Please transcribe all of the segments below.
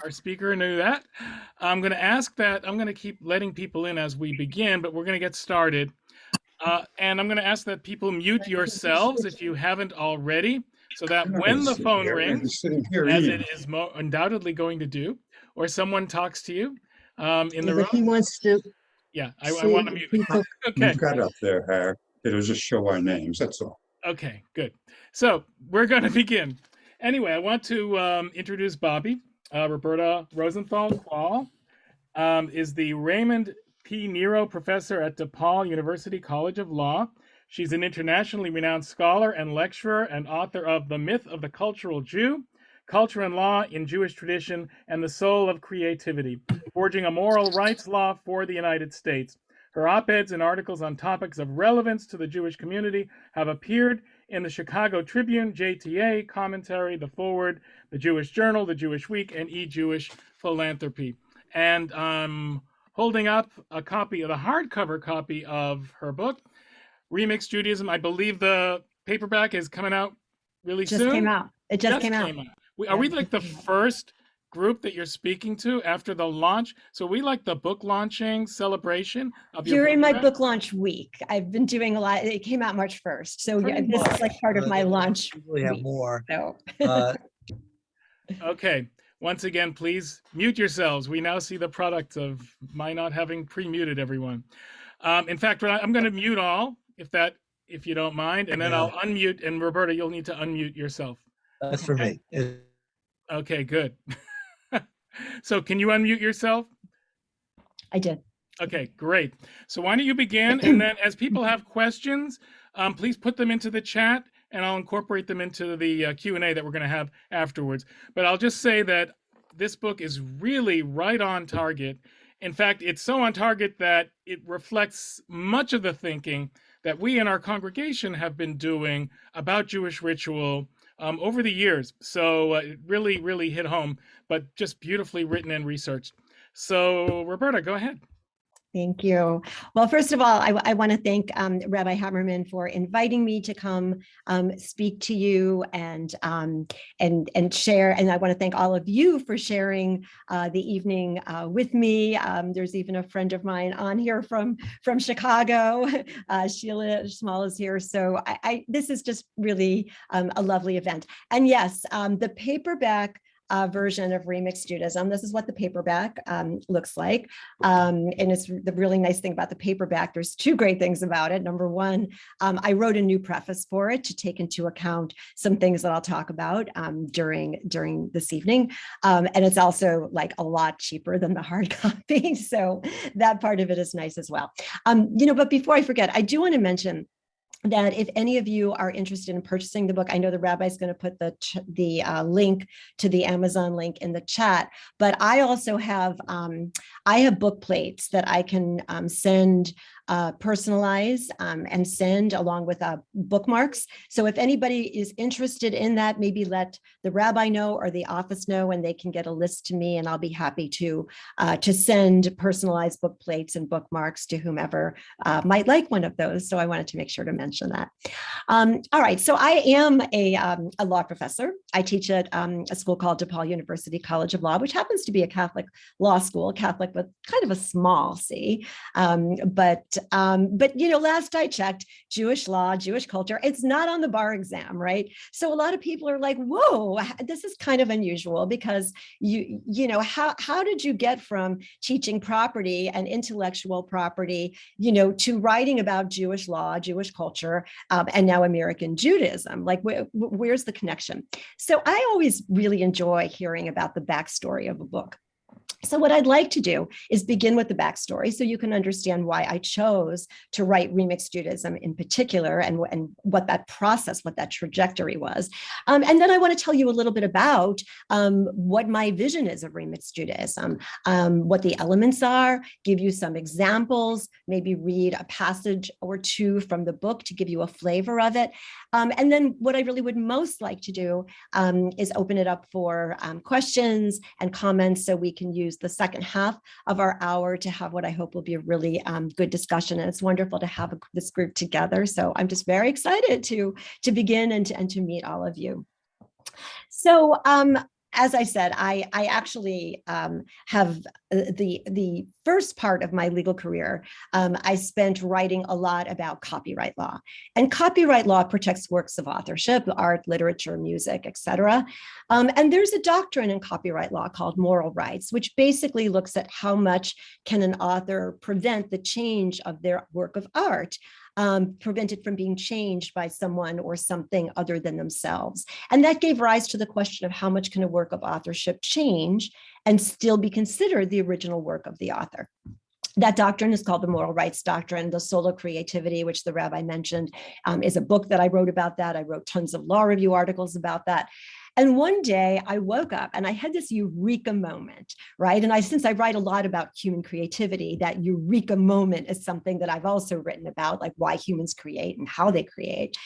Our speaker knew that. I'm going to keep letting people in as we begin, but we're going to get started. And I'm going to ask that people mute yourselves if you haven't already, so that when the phone rings, as it is undoubtedly going to do, or someone talks to you in the room. He wants to. Yeah, I want to mute. Okay. We've got up there, it'll just show our names, that's all. Okay, good. So we're going to begin. Anyway, I want to introduce Bobby. Roberta Rosenthal Kwall is the Raymond P. Nero Professor at DePaul University College of Law. She's an internationally renowned scholar and lecturer and author of The Myth of the Cultural Jew, Culture and Law in Jewish Tradition, and the Soul of Creativity, forging a moral rights law for the United States. Her op-eds and articles on topics of relevance to the Jewish community have appeared in the Chicago Tribune, JTA, Commentary, The Forward, The Jewish Journal, The Jewish Week, and eJewish Philanthropy. And I'm holding up a copy of the hardcover copy of her book, Remixed Judaism. I believe the paperback is coming out really soon. Just came out. It just came out. Are we like the first group that you're speaking to after the launch? So we like the book launching celebration of your during my book launch week. I've been doing a lot. It came out March 1st. So yeah, this is like part of my launch. We have more. So. Okay. Once again, please mute yourselves. We now see the product of my not having pre-muted everyone. In fact, I'm going to mute all, if you don't mind, and then I'll unmute. And Roberta, you'll need to unmute yourself. That's for me. Okay, good. So can you unmute yourself? I did. Okay, great. So why don't you begin? And then as people have questions, please put them into the chat and I'll incorporate them into the Q&A that we're going to have afterwards. But I'll just say that this book is really right on target. In fact, it's so on target that it reflects much of the thinking that we in our congregation have been doing about Jewish ritual over the years. So it really, really hit home, but just beautifully written and researched. So Roberta, go ahead. Thank you. Well, first of all, I want to thank Rabbi Hammerman for inviting me to come speak to you and share. And I want to thank all of you for sharing the evening with me. There's even a friend of mine on here from Chicago. Sheila Small is here. So this is just really a lovely event. And yes, the paperback version of Remixed Judaism. This is what the paperback looks like. And it's the really nice thing about the paperback. There's two great things about it. Number one, I wrote a new preface for it to take into account some things that I'll talk about during this evening. And it's also like a lot cheaper than the hard copy. So that part of it is nice as well. But before I forget, I do want to mention that if any of you are interested in purchasing the book, I know the rabbi is going to put the link to the Amazon link in the chat, but I also have book plates that I can send, personalize and send along with bookmarks. So if anybody is interested in that, maybe let the rabbi know or the office know, and they can get a list to me, and I'll be happy to send personalized book plates and bookmarks to whomever might like one of those. So I wanted to make sure to mention that. All right, so I am a law professor. I teach at a school called DePaul University College of Law, which happens to be a Catholic law school, Catholic with kind of a small c. But last I checked, Jewish law, Jewish culture, it's not on the bar exam, right? So a lot of people are like, whoa, this is kind of unusual because how did you get from teaching property and intellectual property, to writing about Jewish law, Jewish culture, and now American Judaism? Like, where's the connection? So I always really enjoy hearing about the backstory of a book. So what I'd like to do is begin with the backstory so you can understand why I chose to write Remixed Judaism in particular and what that process, what that trajectory was. And then I want to tell you a little bit about what my vision is of Remixed Judaism, what the elements are, give you some examples, maybe read a passage or two from the book to give you a flavor of it. And then what I really would most like to do is open it up for questions and comments so we can use the second half of our hour to have what I hope will be a really good discussion. And it's wonderful to have this group together. So I'm just very excited to begin and to meet all of you. So as I said, I actually have the first part of my legal career. I spent writing a lot about copyright law, and copyright law protects works of authorship, art, literature, music, etc. And there's a doctrine in copyright law called moral rights, which basically looks at how much can an author prevent the change of their work of art, prevent it from being changed by someone or something other than themselves. And that gave rise to the question of how much can a work of authorship change and still be considered the original work of the author. That doctrine is called the moral rights doctrine. The Solo Creativity, which the rabbi mentioned, is a book that I wrote about that. I wrote tons of law review articles about that. And one day I woke up and I had this eureka moment, right? And since I write a lot about human creativity, that eureka moment is something that I've also written about, like why humans create and how they create.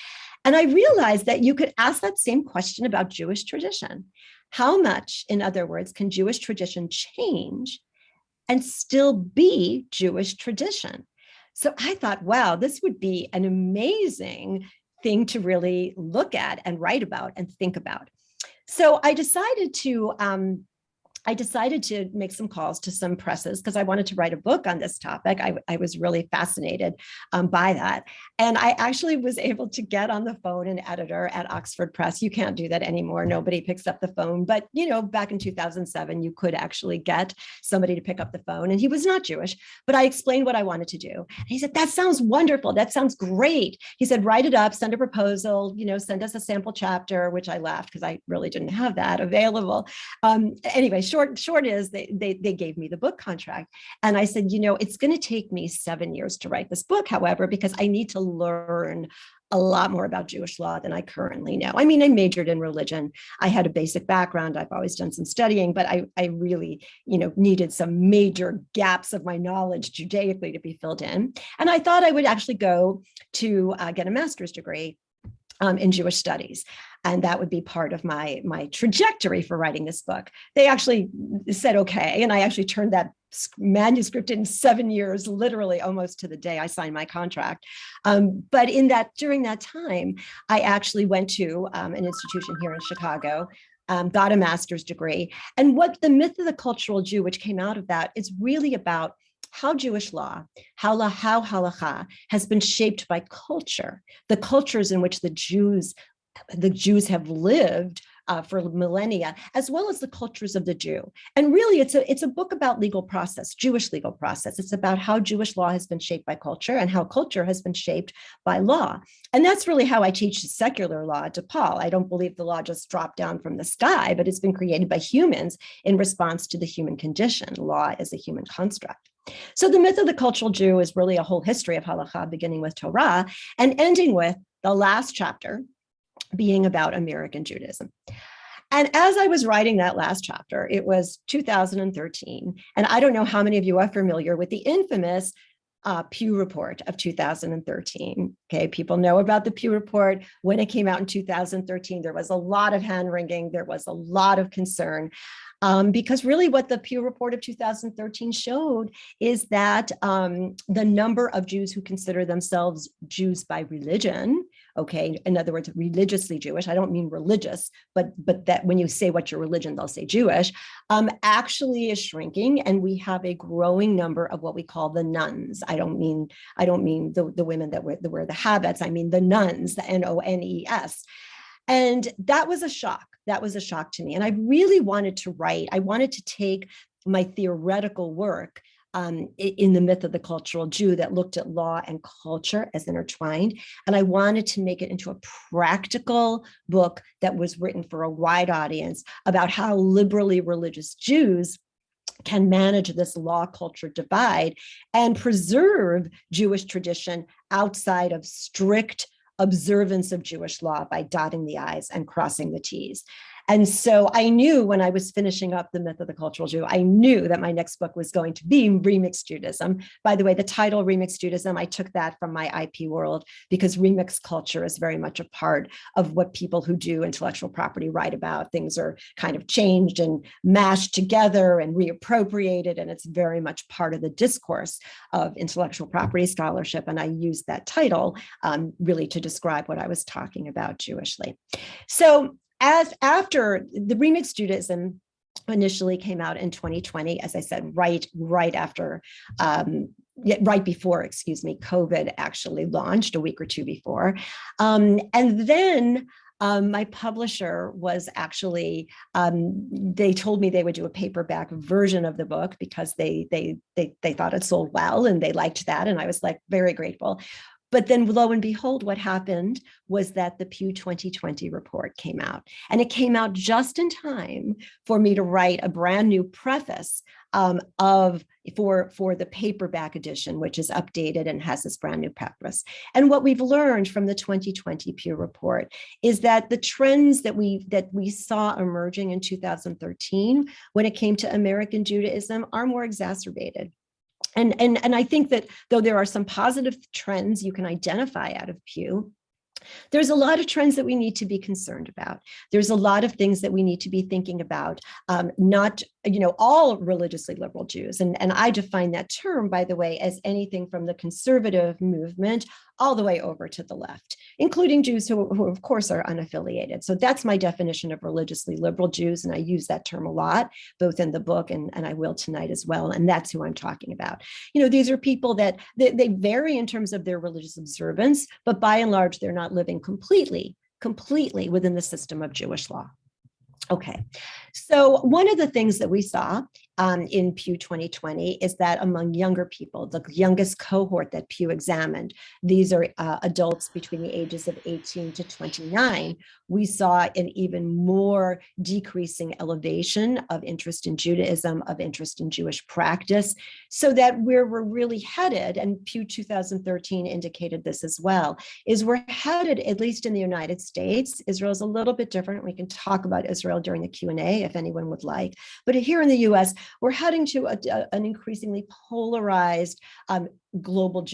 And I realized that you could ask that same question about Jewish tradition. How much, in other words, can Jewish tradition change and still be Jewish tradition? So I thought, wow, this would be an amazing thing to really look at and write about and think about. So I decided to make some calls to some presses because I wanted to write a book on this topic. I was really fascinated by that. And I actually was able to get on the phone an editor at Oxford Press. You can't do that anymore. Nobody picks up the phone. But, back in 2007, you could actually get somebody to pick up the phone. And he was not Jewish, but I explained what I wanted to do. And he said, that sounds wonderful. That sounds great. He said, write it up, send a proposal, send us a sample chapter, which I laughed because I really didn't have that available. Anyway, short is they gave me the book contract. And I said, it's going to take me 7 years to write this book, however, because I need to learn a lot more about Jewish law than I currently know. I mean, I majored in religion. I had a basic background. I've always done some studying, but I really, needed some major gaps of my knowledge Judaically to be filled in. And I thought I would actually go to get a master's degree in Jewish studies. And that would be part of my trajectory for writing this book. They actually said, okay. And I actually turned that manuscript in 7 years, literally almost to the day I signed my contract. But during that time, I actually went to an institution here in Chicago, got a master's degree. And what the myth of the cultural Jew, which came out of that, is really about how Jewish law, how halakha has been shaped by culture, the cultures in which the Jews have lived for millennia, as well as the cultures of the Jew. And really, it's a book about legal process, Jewish legal process. It's about how Jewish law has been shaped by culture and how culture has been shaped by law. And that's really how I teach secular law at DePaul. I don't believe the law just dropped down from the sky, but it's been created by humans in response to the human condition. Law is a human construct. So the myth of the cultural Jew is really a whole history of halakha, beginning with Torah and ending with the last chapter being about American Judaism. And as I was writing that last chapter, it was 2013. And I don't know how many of you are familiar with the infamous Pew Report of 2013. Okay, people know about the Pew Report. When it came out in 2013, there was a lot of hand-wringing. There was a lot of concern. Because really what the Pew Report of 2013 showed is that the number of Jews who consider themselves Jews by religion, okay, in other words, religiously Jewish, I don't mean religious, but that when you say what's your religion, they'll say Jewish, actually is shrinking. And we have a growing number of what we call the nuns. I don't mean the women that wear the habits. I mean the nuns, the N-O-N-E-S. And that was a shock. That was a shock to me. And I really wanted to write. I wanted to take my theoretical work in the myth of the cultural Jew that looked at law and culture as intertwined. And I wanted to make it into a practical book that was written for a wide audience about how liberally religious Jews can manage this law culture divide and preserve Jewish tradition outside of strict observance of Jewish law by dotting the I's and crossing the T's. And so I knew when I was finishing up the myth of the cultural Jew, I knew that my next book was going to be Remixed Judaism. By the way, the title Remixed Judaism, I took that from my IP world because remixed culture is very much a part of what people who do intellectual property write about. Things are kind of changed and mashed together and reappropriated, and it's very much part of the discourse of intellectual property scholarship. And I used that title really to describe what I was talking about Jewishly. So as after the Remixed Judaism initially came out in 2020, as I said, right after, right before, COVID actually launched a week or two before. And then my publisher was actually, they told me they would do a paperback version of the book because they thought it sold well and they liked that. And I was like, very grateful. But then lo and behold, what happened was that the Pew 2020 report came out, and it came out just in time for me to write a brand new preface for the paperback edition, which is updated and has this brand new preface. And what we've learned from the 2020 Pew report is that the trends that we saw emerging in 2013 when it came to American Judaism are more exacerbated. And I think that though there are some positive trends you can identify out of Pew, there's a lot of trends that we need to be concerned about. There's a lot of things that we need to be thinking about, not, all religiously liberal Jews. And I define that term, by the way, as anything from the conservative movement all the way over to the left, including Jews who of course are unaffiliated. So that's my definition of religiously liberal Jews. And I use that term a lot, both in the book and I will tonight as well. And that's who I'm talking about. These are people that they vary in terms of their religious observance, but by and large, they're not living completely within the system of Jewish law. Okay, so one of the things that we saw in Pew 2020 is that among younger people, the youngest cohort that Pew examined, these are adults between the ages of 18 to 29, we saw an even more decreasing elevation of interest in Judaism, of interest in Jewish practice, so that where we're really headed, and Pew 2013 indicated this as well, is we're headed, at least in the United States. Israel's a little bit different. We can talk about Israel during the Q&A if anyone would like, but here in the US, we're heading to an increasingly polarized global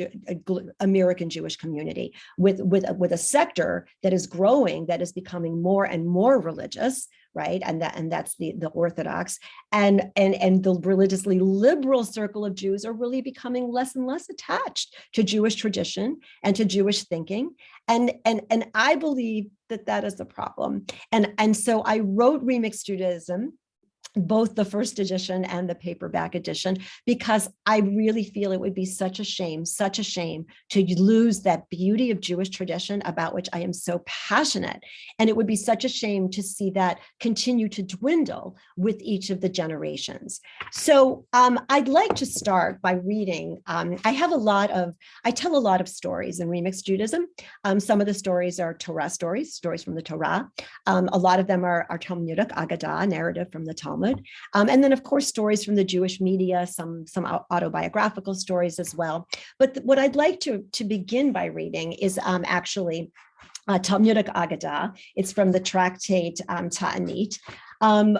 American Jewish community with a sector that is growing, that is becoming more and more religious, right? And that's the Orthodox, and the religiously liberal circle of Jews are really becoming less and less attached to Jewish tradition and to Jewish thinking, and I believe that is a problem, and so I wrote Remixed Judaism, both the first edition and the paperback edition, because I really feel it would be such a shame to lose that beauty of Jewish tradition about which I am so passionate. And it would be such a shame to see that continue to dwindle with each of the generations. So I'd like to start by reading. I tell a lot of stories in Remixed Judaism. Some of the stories are Torah stories from the Torah. A lot of them are Talmudic Agadah, narrative from the Talmud. And then, of course, stories from the Jewish media, some autobiographical stories as well. But what I'd like to begin by reading is actually Talmudic Agadah. It's from the tractate Ta'anit.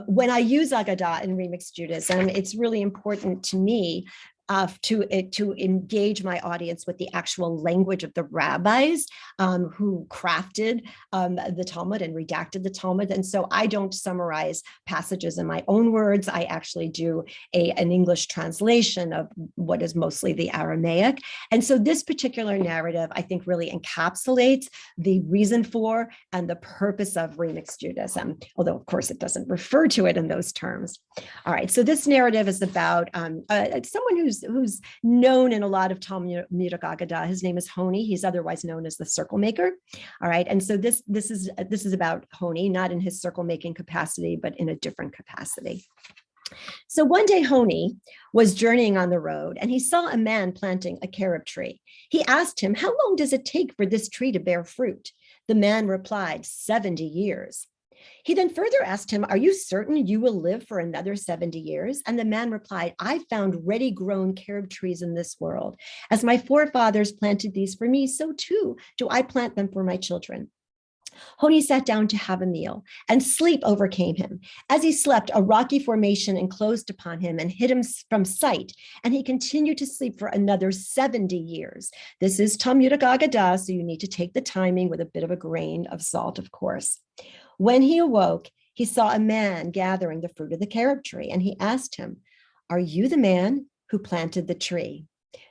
When I use Agadah in Remixed Judaism, it's really important to me to engage my audience with the actual language of the rabbis who crafted the Talmud and redacted the Talmud. And so I don't summarize passages in my own words. I actually do an English translation of what is mostly the Aramaic. And so this particular narrative, I think, really encapsulates the reason for and the purpose of Remixed Judaism, although, of course, it doesn't refer to it in those terms. All right, so this narrative is about someone who's known in a lot of Talmudic Agadah. His name is Honi. He's otherwise known as the circle maker. All right, and so this is about Honi, not in his circle making capacity, but in a different capacity. So one day Honi was journeying on the road and he saw a man planting a carob tree. He asked him, "How long does it take for this tree to bear fruit?" The man replied, 70 years. He then further asked him, "Are you certain you will live for another 70 years? And the man replied, "I found ready-grown carob trees in this world. As my forefathers planted these for me, so too do I plant them for my children." Honi sat down to have a meal, and sleep overcame him. As he slept, a rocky formation enclosed upon him and hid him from sight, and he continued to sleep for another 70 years. This is Talmudic Agadah, so you need to take the timing with a bit of a grain of salt, of course. When he awoke, he saw a man gathering the fruit of the carob tree, and he asked him, "Are you the man who planted the tree?"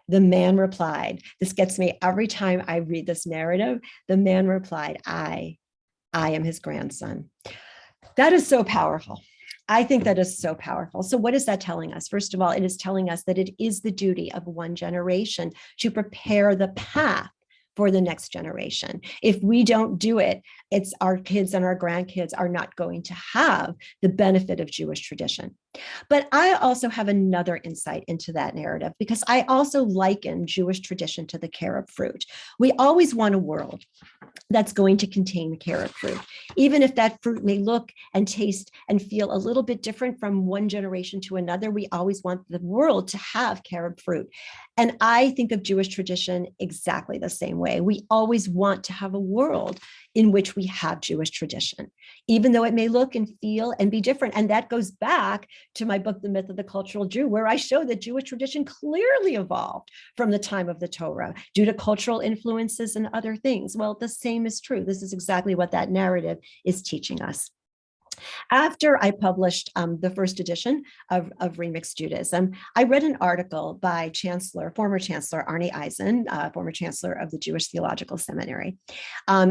The man replied, this gets me every time I read this narrative. The man replied, I am his grandson. That is so powerful. I think that is so powerful. So what is that telling us? First of all, it is telling us that it is the duty of one generation to prepare the path for the next generation. If we don't do it, it's our kids and our grandkids are not going to have the benefit of Jewish tradition. But I also have another insight into that narrative, because I also liken Jewish tradition to the carob fruit. We always want a world that's going to contain the carob fruit, even if that fruit may look and taste and feel a little bit different from one generation to another. We always want the world to have carob fruit. And I think of Jewish tradition exactly the same way. We always want to have a world in which we have Jewish tradition, even though it may look and feel and be different. And that goes back to my book, The Myth of the Cultural Jew, where I show that Jewish tradition clearly evolved from the time of the Torah due to cultural influences and other things. Well, the same is true. This is exactly what that narrative is teaching us. After I published the first edition of Remixed Judaism, I read an article by former Chancellor Arnie Eisen, former Chancellor of the Jewish Theological Seminary.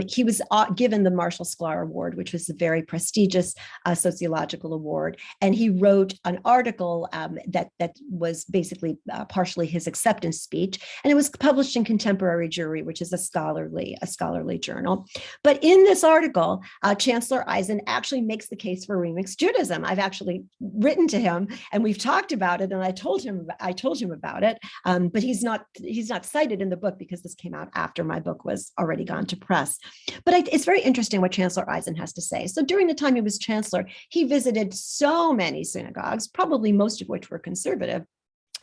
He was given the Marshall Sklar Award, which was a very prestigious sociological award. And he wrote an article that was basically partially his acceptance speech. And it was published in Contemporary Jewry, which is a scholarly journal. But in this article, Chancellor Eisen actually makes the case for Remixed Judaism. I've actually written to him and we've talked about it, and I told him about it, but he's not cited in the book because this came out after my book was already gone to press. But it's very interesting what Chancellor Eisen has to say. So during the time he was chancellor, he visited so many synagogues, probably most of which were conservative,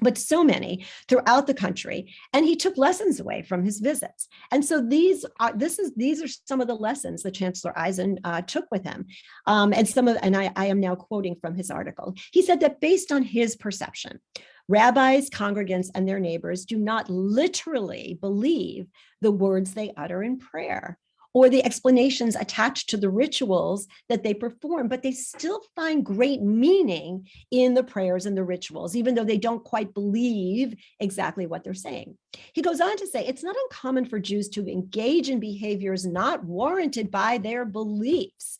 but so many throughout the country, and he took lessons away from his visits. And so these are some of the lessons that Chancellor Eisen took with him. And I am now quoting from his article. He said that based on his perception, rabbis, congregants, and their neighbors do not literally believe the words they utter in prayer or the explanations attached to the rituals that they perform, but they still find great meaning in the prayers and the rituals, even though they don't quite believe exactly what they're saying. He goes on to say, it's not uncommon for Jews to engage in behaviors not warranted by their beliefs.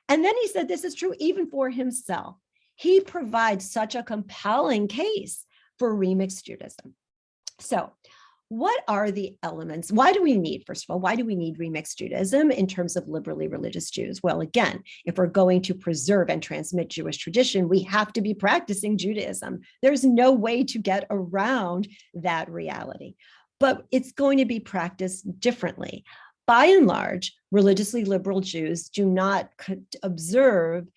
And then he said, this is true even for himself. He provides such a compelling case for Remixed Judaism. So, what are the elements? Why do we need Remixed Judaism in terms of liberally religious Jews? Well, again, if we're going to preserve and transmit Jewish tradition, we have to be practicing Judaism. There's no way to get around that reality, but it's going to be practiced differently. By and large, religiously liberal Jews do not observe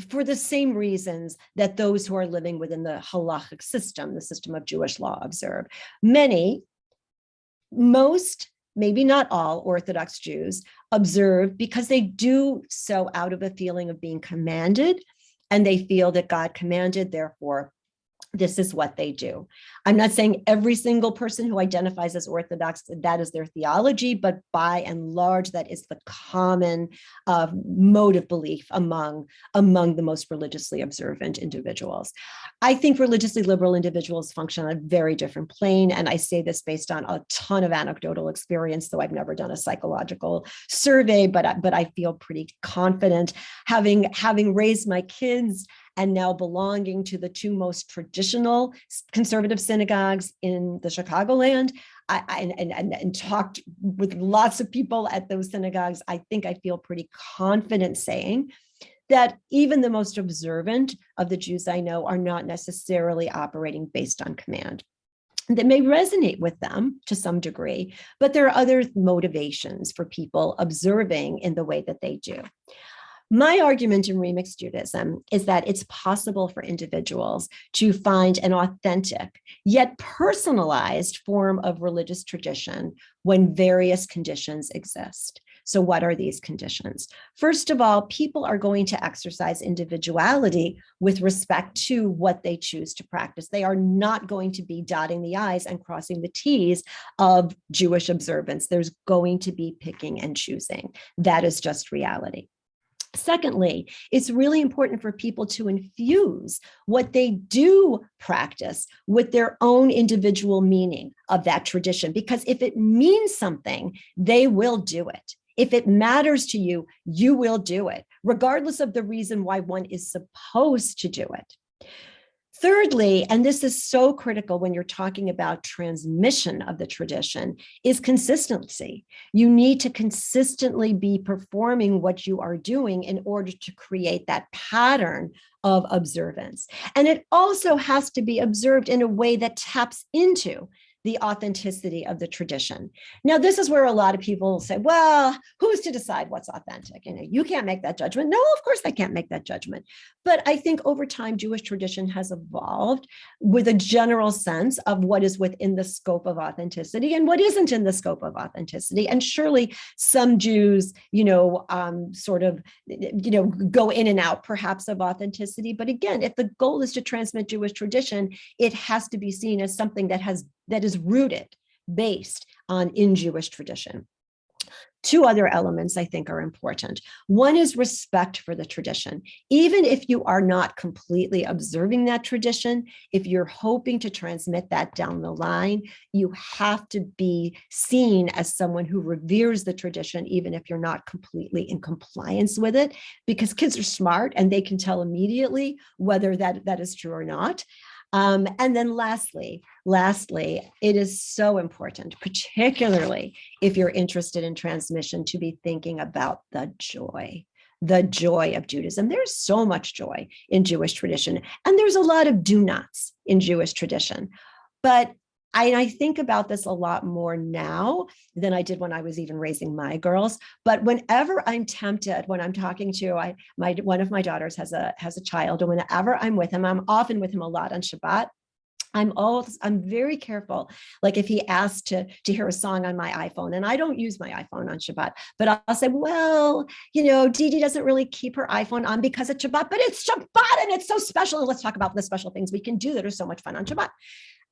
for the same reasons that those who are living within the halachic system, the system of Jewish law, observe. Most, maybe not all Orthodox Jews observe because they do so out of a feeling of being commanded, and they feel that God commanded, therefore, this is what they do. I'm not saying every single person who identifies as Orthodox, that is their theology, but by and large, that is the common mode of belief among the most religiously observant individuals. I think religiously liberal individuals function on a very different plane, and I say this based on a ton of anecdotal experience, though I've never done a psychological survey, but I feel pretty confident, having raised my kids and now belonging to the two most traditional conservative synagogues in the Chicagoland, and talked with lots of people at those synagogues, I think I feel pretty confident saying that even the most observant of the Jews I know are not necessarily operating based on command. That may resonate with them to some degree, but there are other motivations for people observing in the way that they do. My argument in Remixed Judaism is that it's possible for individuals to find an authentic yet personalized form of religious tradition when various conditions exist. So what are these conditions? First of all, people are going to exercise individuality with respect to what they choose to practice. They are not going to be dotting the I's and crossing the T's of Jewish observance. There's going to be picking and choosing. That is just reality. Secondly, it's really important for people to infuse what they do practice with their own individual meaning of that tradition, because if it means something, they will do it. If it matters to you, you will do it, regardless of the reason why one is supposed to do it. Thirdly, and this is so critical when you're talking about transmission of the tradition, is consistency. You need to consistently be performing what you are doing in order to create that pattern of observance. And it also has to be observed in a way that taps into the authenticity of the tradition. Now, this is where a lot of people say, well, who's to decide what's authentic? You can't make that judgment. No, of course I can't make that judgment. But I think over time, Jewish tradition has evolved with a general sense of what is within the scope of authenticity and what isn't in the scope of authenticity. And surely some Jews, sort of, go in and out perhaps of authenticity. But again, if the goal is to transmit Jewish tradition, it has to be seen as something that is rooted, based on in Jewish tradition. Two other elements I think are important. One is respect for the tradition. Even if you are not completely observing that tradition, if you're hoping to transmit that down the line, you have to be seen as someone who reveres the tradition, even if you're not completely in compliance with it, because kids are smart and they can tell immediately whether that is true or not. And then lastly, it is so important, particularly if you're interested in transmission, to be thinking about the joy of Judaism. There's so much joy in Jewish tradition, and there's a lot of do-nots in Jewish tradition. But I think about this a lot more now than I did when I was even raising my girls. But whenever I'm tempted, when I'm talking to one of my daughters has a child, and whenever I'm with him, I'm often with him a lot on Shabbat. I'm very careful. Like if he asks to hear a song on my iPhone, and I don't use my iPhone on Shabbat, but I'll say, well, Dee Dee doesn't really keep her iPhone on because it's Shabbat, but it's Shabbat and it's so special. And let's talk about the special things we can do that are so much fun on Shabbat.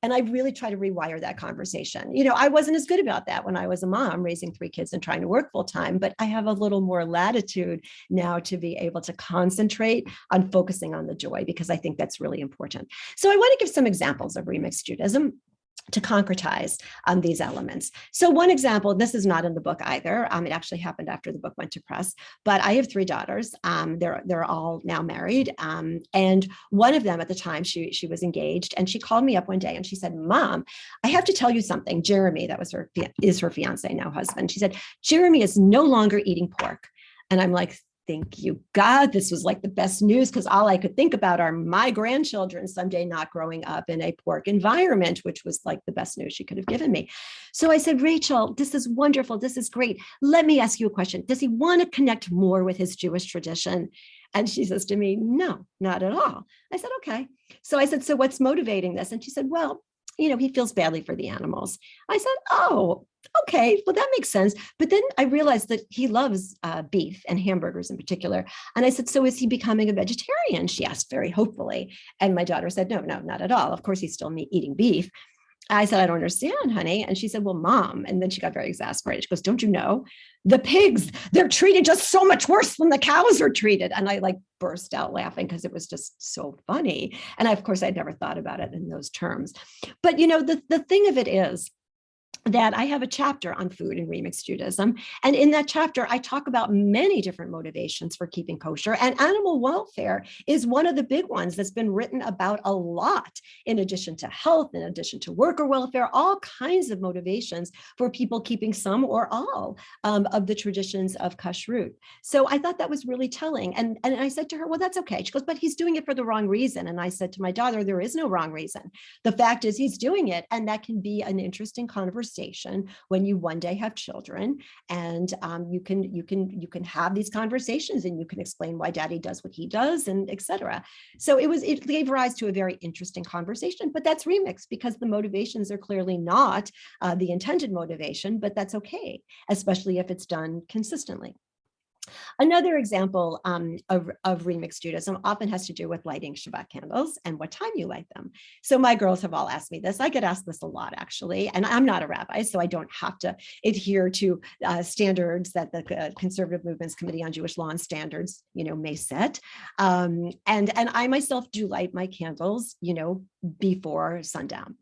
And I really try to rewire that conversation. I wasn't as good about that when I was a mom raising 3 kids and trying to work full time, but I have a little more latitude now to be able to concentrate on focusing on the joy, because I think that's really important. So I want to give some examples of remixed Judaism to concretize these elements. So one example, this is not in the book either. It actually happened after the book went to press, but I have 3 daughters. They're all now married. And one of them at the time, she was engaged, and she called me up one day and she said, Mom, I have to tell you something. Jeremy, that was her fiance, now husband. She said, Jeremy is no longer eating pork. And I'm like, thank you, God. This was like the best news, because all I could think about are my grandchildren someday not growing up in a pork environment, which was like the best news she could have given me. So I said, Rachel, this is wonderful. This is great. Let me ask you a question. Does he want to connect more with his Jewish tradition? And she says to me, no, not at all. I said, okay. So I said, so what's motivating this? And she said, well, he feels badly for the animals. I said, oh, okay, well, that makes sense. But then I realized that he loves beef and hamburgers in particular. And I said, so is he becoming a vegetarian? She asked very hopefully. And my daughter said, no, not at all. Of course, he's still eating beef. I said, I don't understand, honey. And she said, well, Mom. And then she got very exasperated. She goes, don't you know, the pigs, they're treated just so much worse than the cows are treated. And I burst out laughing because it was just so funny. And of course, I'd never thought about it in those terms. But, the thing of it is that I have a chapter on food and remixed Judaism. And in that chapter, I talk about many different motivations for keeping kosher. And animal welfare is one of the big ones that's been written about a lot, in addition to health, in addition to worker welfare, all kinds of motivations for people keeping some or all of the traditions of kashrut. So I thought that was really telling. And I said to her, well, that's okay. She goes, but he's doing it for the wrong reason. And I said to my daughter, there is no wrong reason. The fact is he's doing it. And that can be an interesting conversation when you one day have children, and you can have these conversations, and you can explain why daddy does what he does, and etc. So it gave rise to a very interesting conversation. But that's remixed because the motivations are clearly not the intended motivation, but that's okay, especially if it's done consistently. Another example of remixed Judaism often has to do with lighting Shabbat candles and what time you light them. So my girls have all asked me this. I get asked this a lot, actually, and I'm not a rabbi, so I don't have to adhere to standards that the Conservative Movements Committee on Jewish Law and Standards, may set. And I myself do light my candles, before sundown.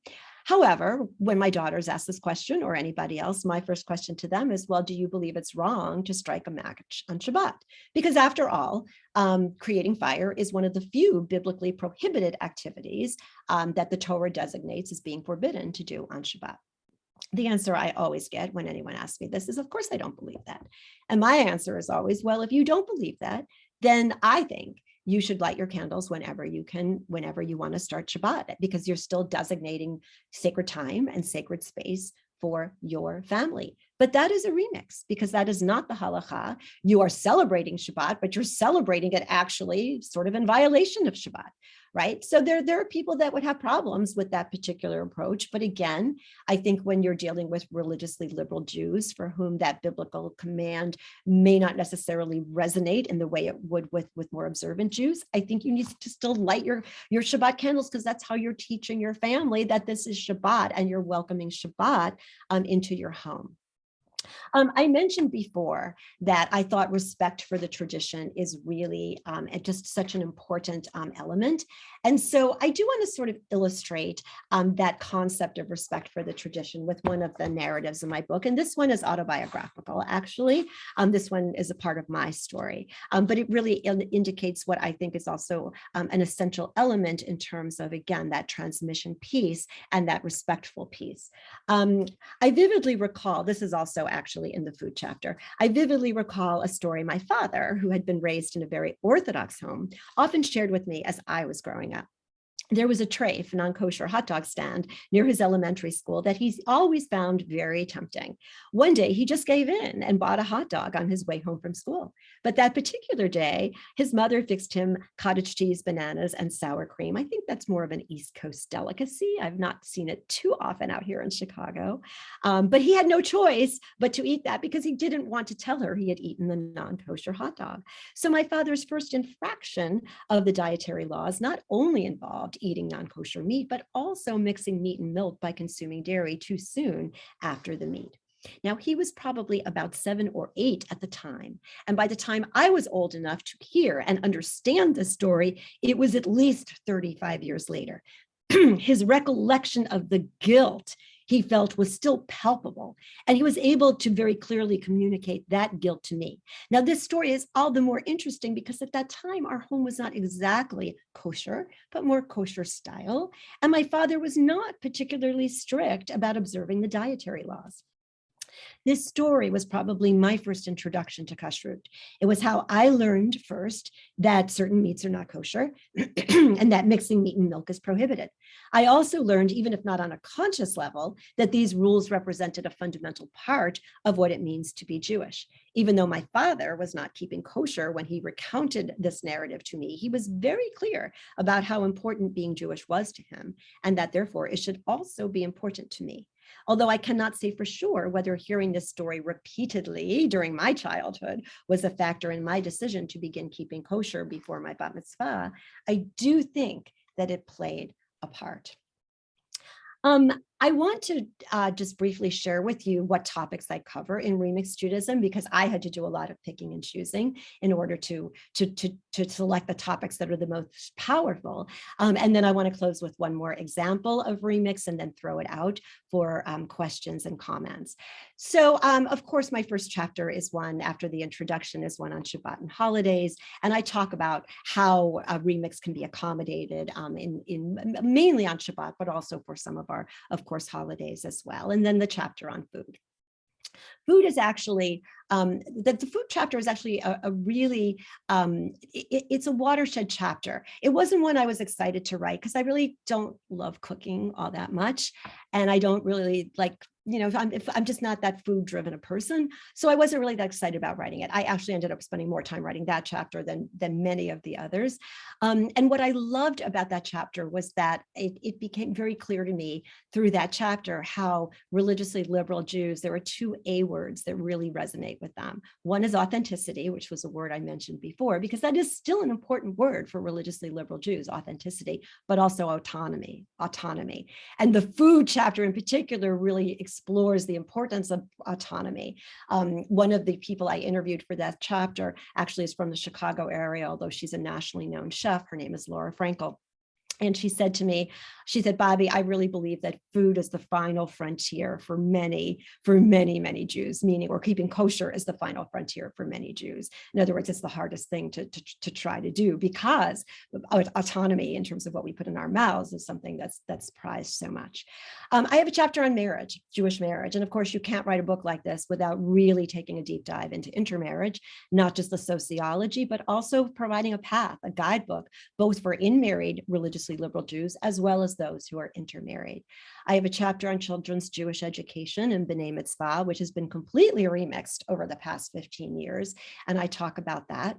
However, when my daughters ask this question, or anybody else, my first question to them is, well, do you believe it's wrong to strike a match on Shabbat? Because after all, creating fire is one of the few biblically prohibited activities that the Torah designates as being forbidden to do on Shabbat. The answer I always get when anyone asks me this is, of course, I don't believe that. And my answer is always, well, if you don't believe that, then I think you should light your candles whenever you can, whenever you want to start Shabbat, because you're still designating sacred time and sacred space for your family. But that is a remix, because that is not the halacha. You are celebrating Shabbat, but you're celebrating it actually sort of in violation of Shabbat, right? So there are people that would have problems with that particular approach. But again, I think when you're dealing with religiously liberal Jews for whom that biblical command may not necessarily resonate in the way it would with more observant Jews, I think you need to still light your Shabbat candles, because that's how you're teaching your family that this is Shabbat and you're welcoming Shabbat into your home. I mentioned before that I thought respect for the tradition is really just such an important element. And so I do want to sort of illustrate that concept of respect for the tradition with one of the narratives in my book. And this one is autobiographical, actually. This one is a part of my story, but it really indicates what I think is also an essential element in terms of, again, that transmission piece and that respectful piece. I vividly recall, this is also actually in the food chapter, I vividly recall a story my father, who had been raised in a very Orthodox home, often shared with me as I was growing up. There was a treif, non-kosher hot dog stand near his elementary school that he's always found very tempting. One day he just gave in and bought a hot dog on his way home from school. But that particular day, his mother fixed him cottage cheese, bananas, and sour cream. I think that's more of an East Coast delicacy. I've not seen it too often out here in Chicago. But he had no choice but to eat that, because he didn't want to tell her he had eaten the non-kosher hot dog. So my father's first infraction of the dietary laws not only involved eating non-kosher meat, but also mixing meat and milk by consuming dairy too soon after the meat. Now, he was probably about 7 or 8 at the time. And by the time I was old enough to hear and understand the story, it was at least 35 years later. His recollection of the guilt he felt was still palpable, and he was able to very clearly communicate that guilt to me. Now, this story is all the more interesting because at that time, our home was not exactly kosher, but more kosher style, and my father was not particularly strict about observing the dietary laws. This story was probably my first introduction to kashrut. It was how I learned first that certain meats are not kosher and that mixing meat and milk is prohibited. I also learned, even if not on a conscious level, that these rules represented a fundamental part of what it means to be Jewish. Even though my father was not keeping kosher when he recounted this narrative to me, he was very clear about how important being Jewish was to him, and that therefore it should also be important to me. Although I cannot say for sure whether hearing this story repeatedly during my childhood was a factor in my decision to begin keeping kosher before my bat mitzvah, I do think that it played a part. I want to just briefly share with you what topics I cover in Remixed Judaism, because I had to do a lot of picking and choosing in order to select the topics that are the most powerful. And then I want to close with one more example of Remix and then throw it out for questions and comments. So of course, my first chapter is one after the introduction is one on Shabbat and holidays. And I talk about how Remix can be accommodated in mainly on Shabbat, but also for some of our, of course, holidays as well. And then the chapter on food. Food is actually, the food chapter is actually a really, it's a watershed chapter. It wasn't one I was excited to write because I really don't love cooking all that much. And I don't really like, you know, I'm just not that food driven a person. So I wasn't really that excited about writing it. I actually ended up spending more time writing that chapter than many of the others. And what I loved about that chapter was that it became very clear to me through that chapter how religiously liberal Jews, there are 2 A words that really resonate with them. One is authenticity, which was a word I mentioned before, because that is still an important word for religiously liberal Jews, authenticity, but also autonomy. And the food chapter in particular really explores the importance of autonomy. One of the people I interviewed for that chapter actually is from the Chicago area, although she's a nationally known chef. Her name is Laura Frankel. And she said to me, she said, Bobby, I really believe that food is the final frontier for many, many Jews, meaning we're keeping kosher as the final frontier for many Jews. In other words, it's the hardest thing to try to do because autonomy in terms of what we put in our mouths is something that's prized so much. I have a chapter on marriage, Jewish marriage. And of course, you can't write a book like this without really taking a deep dive into intermarriage, not just the sociology, but also providing a path, a guidebook, both for in-married religiously liberal Jews, as well as those who are intermarried. I have a chapter on children's Jewish education in B'nai Mitzvah, which has been completely remixed over the past 15 years. And I talk about that.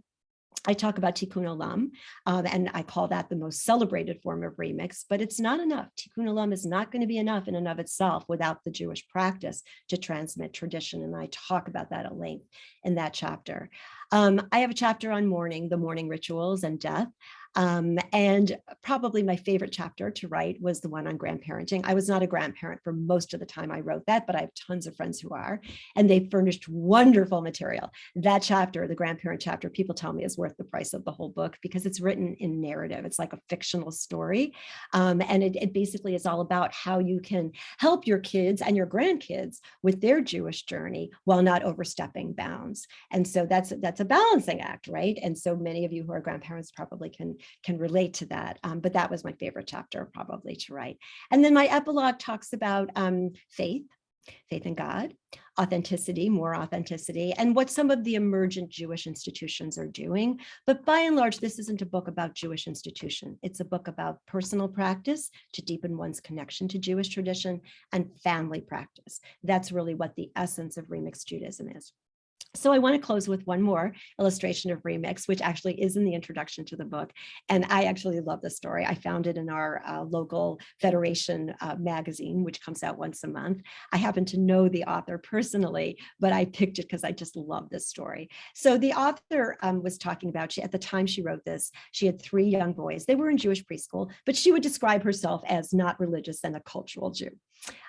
I talk about Tikkun Olam, and I call that the most celebrated form of remix, but it's not enough. Tikkun Olam is not going to be enough in and of itself without the Jewish practice to transmit tradition. And I talk about that at length in that chapter. I have a chapter on mourning, the mourning rituals and death. And probably my favorite chapter to write was the one on grandparenting. I was not a grandparent for most of the time I wrote that, but I have tons of friends who are, and they furnished wonderful material. That chapter, the grandparent chapter, people tell me is worth the price of the whole book because it's written in narrative. It's like a fictional story. And it basically is all about how you can help your kids and your grandkids with their Jewish journey while not overstepping bounds. And so that's a balancing act, right? And so many of you who are grandparents probably can relate to that. But that was my favorite chapter probably to write. And then my epilogue talks about faith in God, authenticity, more authenticity, and what some of the emergent Jewish institutions are doing. But by and large, this isn't a book about Jewish institution. It's a book about personal practice to deepen one's connection to Jewish tradition and family practice. That's really what the essence of Remixed Judaism is. So I want to close with one more illustration of remix, which actually is in the introduction to the book. And I actually love this story. I found it in our local Federation magazine, which comes out once a month. I happen to know the author personally, but I picked it because I just love this story. So the author was talking about, at the time she wrote this, she had 3 young boys. They were in Jewish preschool, but she would describe herself as not religious and a cultural Jew.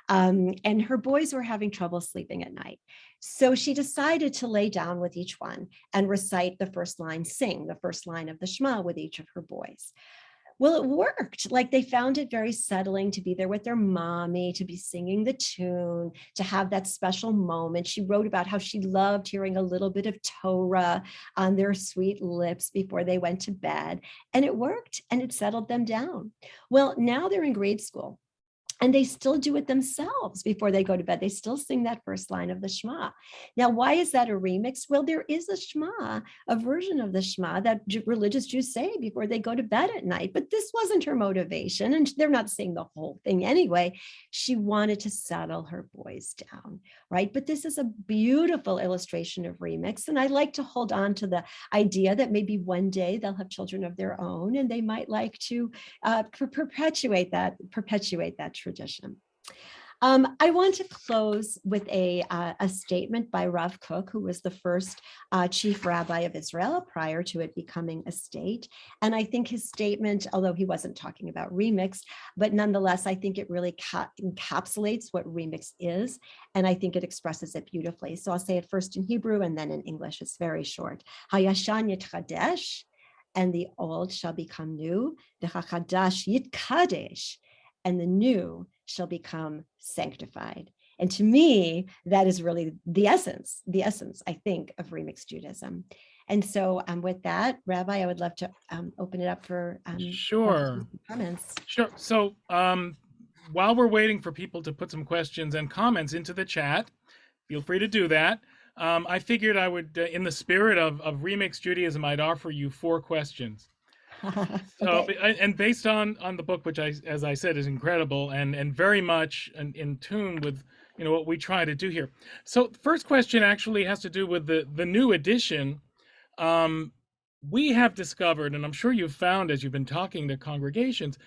And her boys were having trouble sleeping at night. So she decided to lay down with each one and recite the first line, sing the first line of the Shema with each of her boys. Well, it worked. Like they found it very settling to be there with their mommy, to be singing the tune, to have that special moment. She wrote about how she loved hearing a little bit of Torah on their sweet lips before they went to bed. And it worked and it settled them down. Well, now they're in grade school. And they still do it themselves before they go to bed. They still sing that first line of the Shema. Now, why is that a remix? Well, there is a Shema, a version of the Shema that religious Jews say before they go to bed at night. But this wasn't her motivation, and they're not saying the whole thing anyway. She wanted to settle her boys down, right? But this is a beautiful illustration of remix. And I like to hold on to the idea that maybe one day they'll have children of their own, and they might like to perpetuate that tradition. I want to close with a statement by Rav Kook, who was the first chief rabbi of Israel prior to it becoming a state. And I think his statement, although he wasn't talking about remix, but nonetheless, I think it really encapsulates what remix is. And I think it expresses it beautifully. So I'll say it first in Hebrew and then in English. It's very short. Hayashan yitchadesh, and the old shall become new. The hachadash yitkadesh, and the new shall become sanctified. And to me, that is really the essence, I think, of Remixed Judaism. And so with that, Rabbi, I would love to open it up for Sure. comments. Sure. So while we're waiting for people to put some questions and comments into the chat, feel free to do that. I figured I would, in the spirit of Remixed Judaism, I'd offer you 4 questions. So, Okay. and based on the book, which as I said, is incredible and very much in tune with what we try to do here. So, the first question actually has to do with the new edition. We have discovered, and I'm sure you've found as you've been talking to congregations,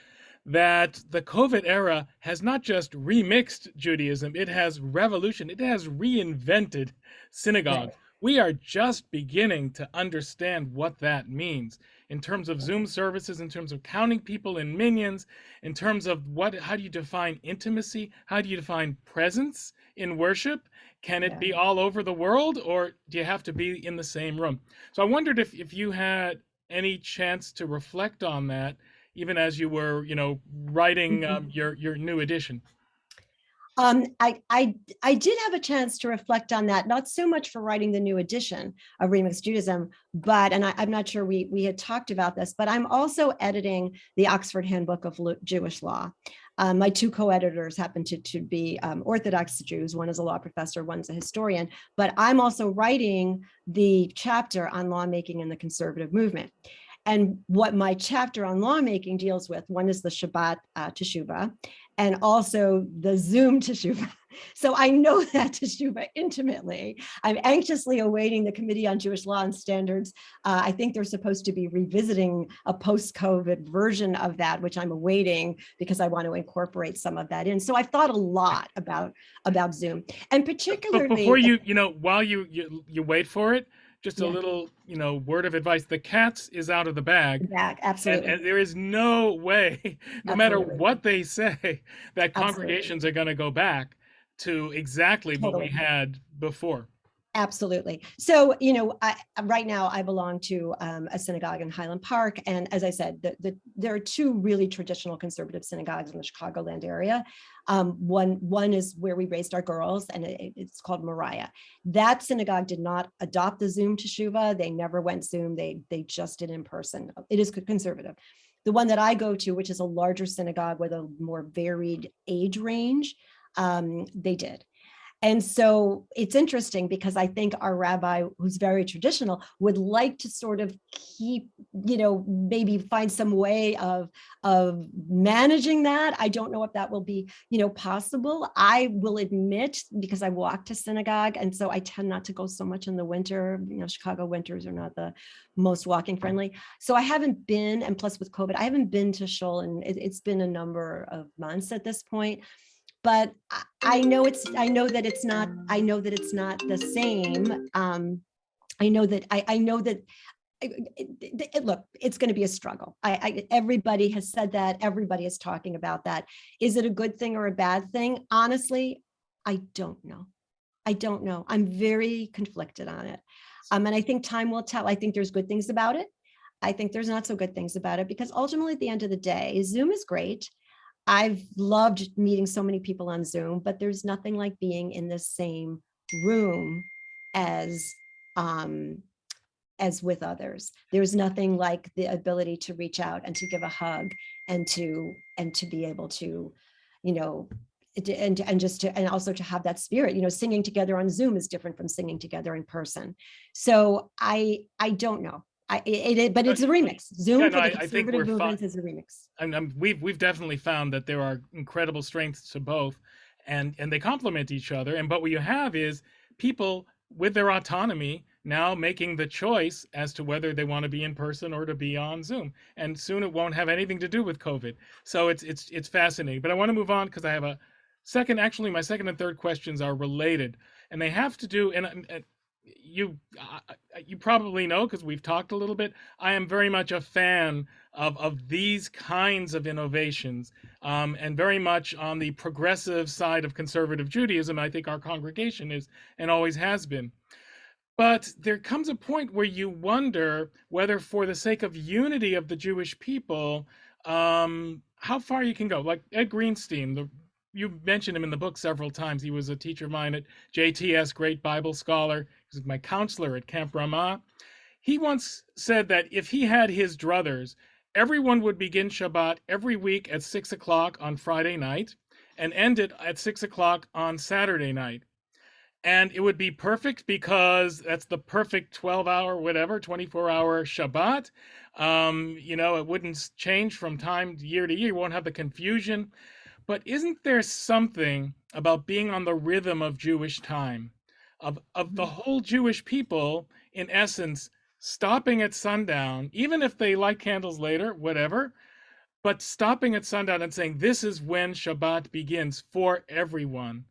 that the COVID era has not just remixed Judaism, it has reinvented synagogue. Right. We are just beginning to understand what that means in terms of Zoom services, in terms of counting people in minions, in terms of how do you define intimacy? How do you define presence in worship? Can it be all over the world, or do you have to be in the same room? So I wondered if you had any chance to reflect on that even as you were, writing your new edition? I did have a chance to reflect on that, not so much for writing the new edition of Remixed Judaism, but, and I'm not sure we had talked about this, but I'm also editing the Oxford Handbook of Jewish Law. My two co-editors happen to be Orthodox Jews. One is a law professor, one's a historian, but I'm also writing the chapter on lawmaking in the conservative movement. And what my chapter on lawmaking deals with, one is the Shabbat Teshuvah, and also the Zoom Teshuvah. So I know that Teshuvah intimately. I'm anxiously awaiting the Committee on Jewish Law and Standards. I think they're supposed to be revisiting a post-COVID version of that, which I'm awaiting because I want to incorporate some of that in. So I've thought a lot about Zoom, and particularly— But before while you wait for it, just a Yeah. little, word of advice: the cat's is out of the bag. Back, absolutely. And there is no way, no matter Absolutely. what they say, that Absolutely. congregations are going to go back to exactly what we Totally. had before. Absolutely. So, right now I belong to a synagogue in Highland Park. And as I said, there are two really traditional conservative synagogues in the Chicagoland area. One is where we raised our girls, and it's called Moriah. That synagogue did not adopt the Zoom Teshuvah. They never went Zoom. They just did in person. It is conservative. The one that I go to, which is a larger synagogue with a more varied age range, they did. And so it's interesting because I think our rabbi, who's very traditional, would like to sort of keep, maybe find some way of managing that. I don't know if that will be, possible. I will admit, because I walk to synagogue, and so I tend not to go so much in the winter. Chicago winters are not the most walking friendly. So I haven't been, and plus with COVID, I haven't been to Shul, and it's been a number of months at this point. But I know that it's not the same. I know that look, it's going to be a struggle. Everybody has said that. Everybody is talking about that. Is it a good thing or a bad thing? Honestly, I don't know. I'm very conflicted on it. And I think time will tell. I think there's good things about it. I think there's not so good things about it, because ultimately at the end of the day, Zoom is great. I've loved meeting so many people on Zoom, but there's nothing like being in the same room as with others. There's nothing like the ability to reach out and to give a hug and to be able to, and also to have that spirit. Singing together on Zoom is different from singing together in person. So I don't know. But it's a remix. Zoom for the conservative movement is a remix. We've definitely found that there are incredible strengths to both, and they complement each other. But what you have is people with their autonomy now making the choice as to whether they want to be in person or to be on Zoom. And soon it won't have anything to do with COVID. So it's fascinating. But I want to move on because I have a second. Actually, my second and third questions are related, and they have to do. And you probably know, because we've talked a little bit, I am very much a fan of these kinds of innovations, and very much on the progressive side of conservative Judaism. I think our congregation is and always has been. But there comes a point where you wonder whether, for the sake of unity of the Jewish people, how far you can go. Like Ed Greenstein, you mentioned him in the book several times. He was a teacher of mine at JTS, great Bible scholar. He was my counselor at Camp Ramah. He once said that if he had his druthers, everyone would begin Shabbat every week at 6 o'clock on Friday night and end it at 6 o'clock on Saturday night. And it would be perfect because that's the perfect 12-hour, 24-hour Shabbat. It wouldn't change from time to year. You won't have the confusion. But isn't there something about being on the rhythm of Jewish time, of the whole Jewish people, in essence, stopping at sundown, even if they light candles later, whatever, but stopping at sundown and saying, this is when Shabbat begins for everyone?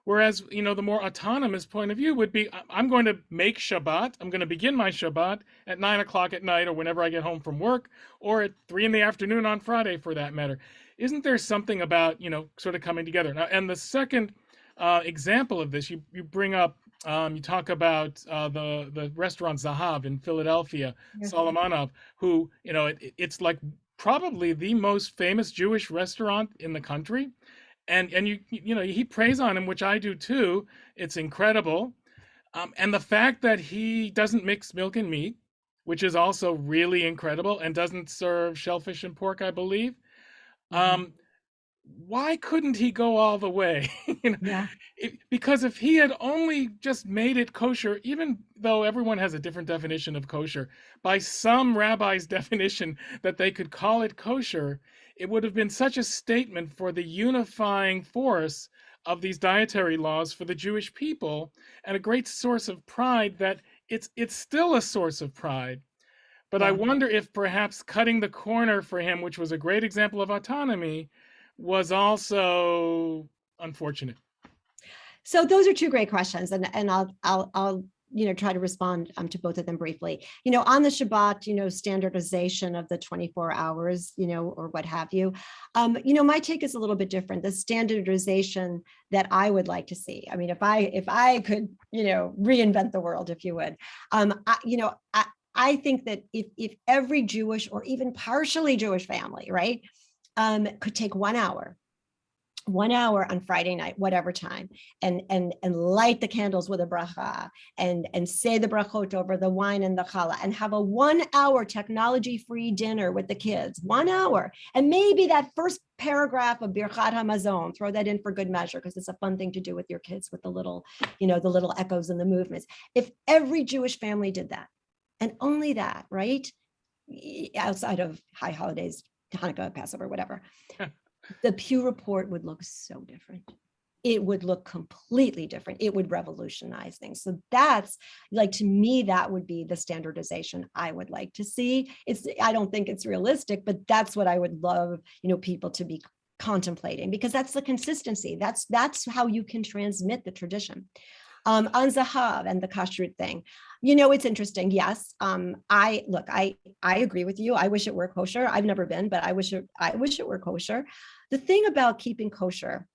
Whereas, the more autonomous point of view would be, I'm going to make Shabbat. I'm going to begin my Shabbat at 9 o'clock at night, or whenever I get home from work, or at 3 in the afternoon on Friday, for that matter. Isn't there something about, sort of coming together? Now, and the second example of this, you bring up, you talk about the restaurant Zahav in Philadelphia, Yes. Solomonov, who, it's like probably the most famous Jewish restaurant in the country. And you know, he preys on him, which I do too. It's incredible. And the fact that he doesn't mix milk and meat, which is also really incredible, and doesn't serve shellfish and pork, I believe. Um, why couldn't he go all the way? You know, Yeah. because if he had only just made it kosher, even though everyone has a different definition of kosher, by some rabbi's definition that they could call it kosher, it would have been such a statement for the unifying force of these dietary laws for the Jewish people, and a great source of pride that it's still a source of pride. But I Yeah. wonder if perhaps cutting the corner for him, which was a great example of autonomy, was also unfortunate. So those are two great questions, and I'll try to respond to both of them briefly. On the Shabbat, standardization of the 24 hours, or what have you. My take is a little bit different. The standardization that I would like to see. I mean, if I could, reinvent the world, if you would, I think that if every Jewish or even partially Jewish family, right, could take 1 hour on Friday night, whatever time, and light the candles with a bracha and say the brachot over the wine and the challah, and have a 1 hour technology-free dinner with the kids, 1 hour. And maybe that first paragraph of Birchat HaMazon, throw that in for good measure, because it's a fun thing to do with your kids, with the little echoes and the movements. If every Jewish family did that, and only that, right? Outside of high holidays, Hanukkah, Passover, whatever, the Pew Report would look so different. It would look completely different. It would revolutionize things. So that's, like, to me, that would be the standardization I would like to see. I don't think it's realistic, but that's what I would love, people to be contemplating, because that's the consistency. That's how you can transmit the tradition. On Zahav and the kashrut thing, it's interesting. Yes, I agree with you. I wish it were kosher. I've never been, but I wish it were kosher. The thing about keeping kosher,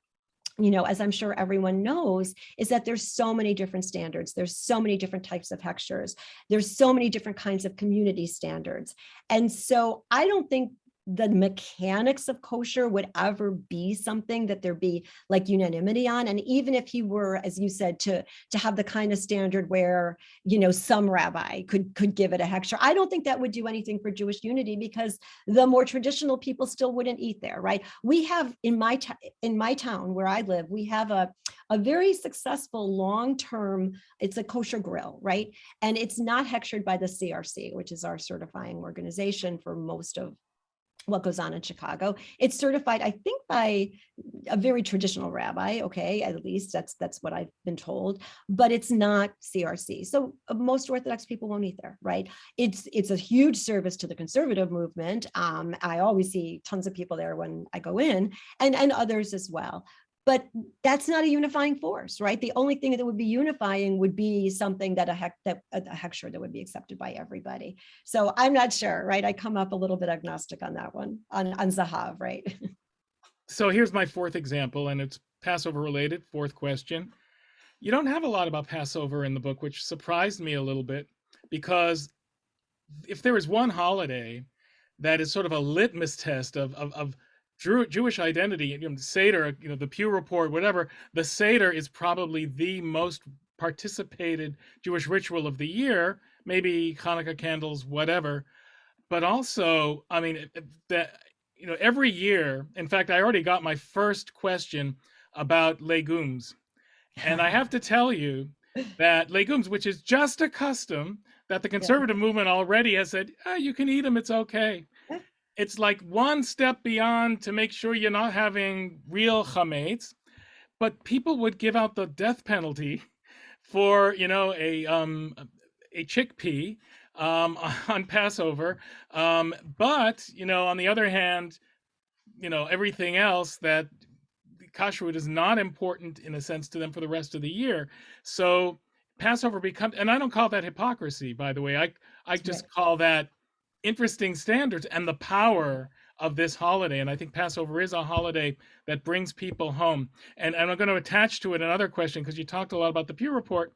as I'm sure everyone knows, is that there's so many different standards. There's so many different types of hechshers. There's so many different kinds of community standards. And so I don't think the mechanics of kosher would ever be something that there'd be like unanimity on. And even if he were, as you said, to have the kind of standard where, some rabbi could give it a hechsher, I don't think that would do anything for Jewish unity, because the more traditional people still wouldn't eat there, right? We have in my town where I live, we have a very successful long-term, it's a kosher grill, right? And it's not hechshered by the CRC, which is our certifying organization for most of what goes on in Chicago. It's certified, I think, by a very traditional rabbi. Okay, at least that's what I've been told, but it's not CRC. So most Orthodox people won't eat there, right? It's a huge service to the conservative movement. I always see tons of people there when I go in, and others as well. But that's not a unifying force, right? The only thing that would be unifying would be something that a hechsher that would be accepted by everybody. So I'm not sure, right? I come up a little bit agnostic on that one, on Zahav, right? So here's my fourth example, and it's Passover related. Fourth question. You don't have a lot about Passover in the book, which surprised me a little bit, because if there is one holiday that is sort of a litmus test of Jewish identity, Seder, the Pew Report, whatever, the Seder is probably the most participated Jewish ritual of the year, maybe Hanukkah candles, whatever. But also, I mean, that, every year, in fact, I already got my first question about legumes. And I have to tell you that legumes, which is just a custom that the conservative movement already has said, you can eat them, it's okay. It's like one step beyond to make sure you're not having real chametz, but people would give out the death penalty for a chickpea on Passover, but on the other hand, everything else that kashrut is not important in a sense to them for the rest of the year. So Passover becomes, and I don't call that hypocrisy, by the way. I just call that interesting standards and the power of this holiday. And I think Passover is a holiday that brings people home. And I'm going to attach to it another question, because you talked a lot about the Pew Report.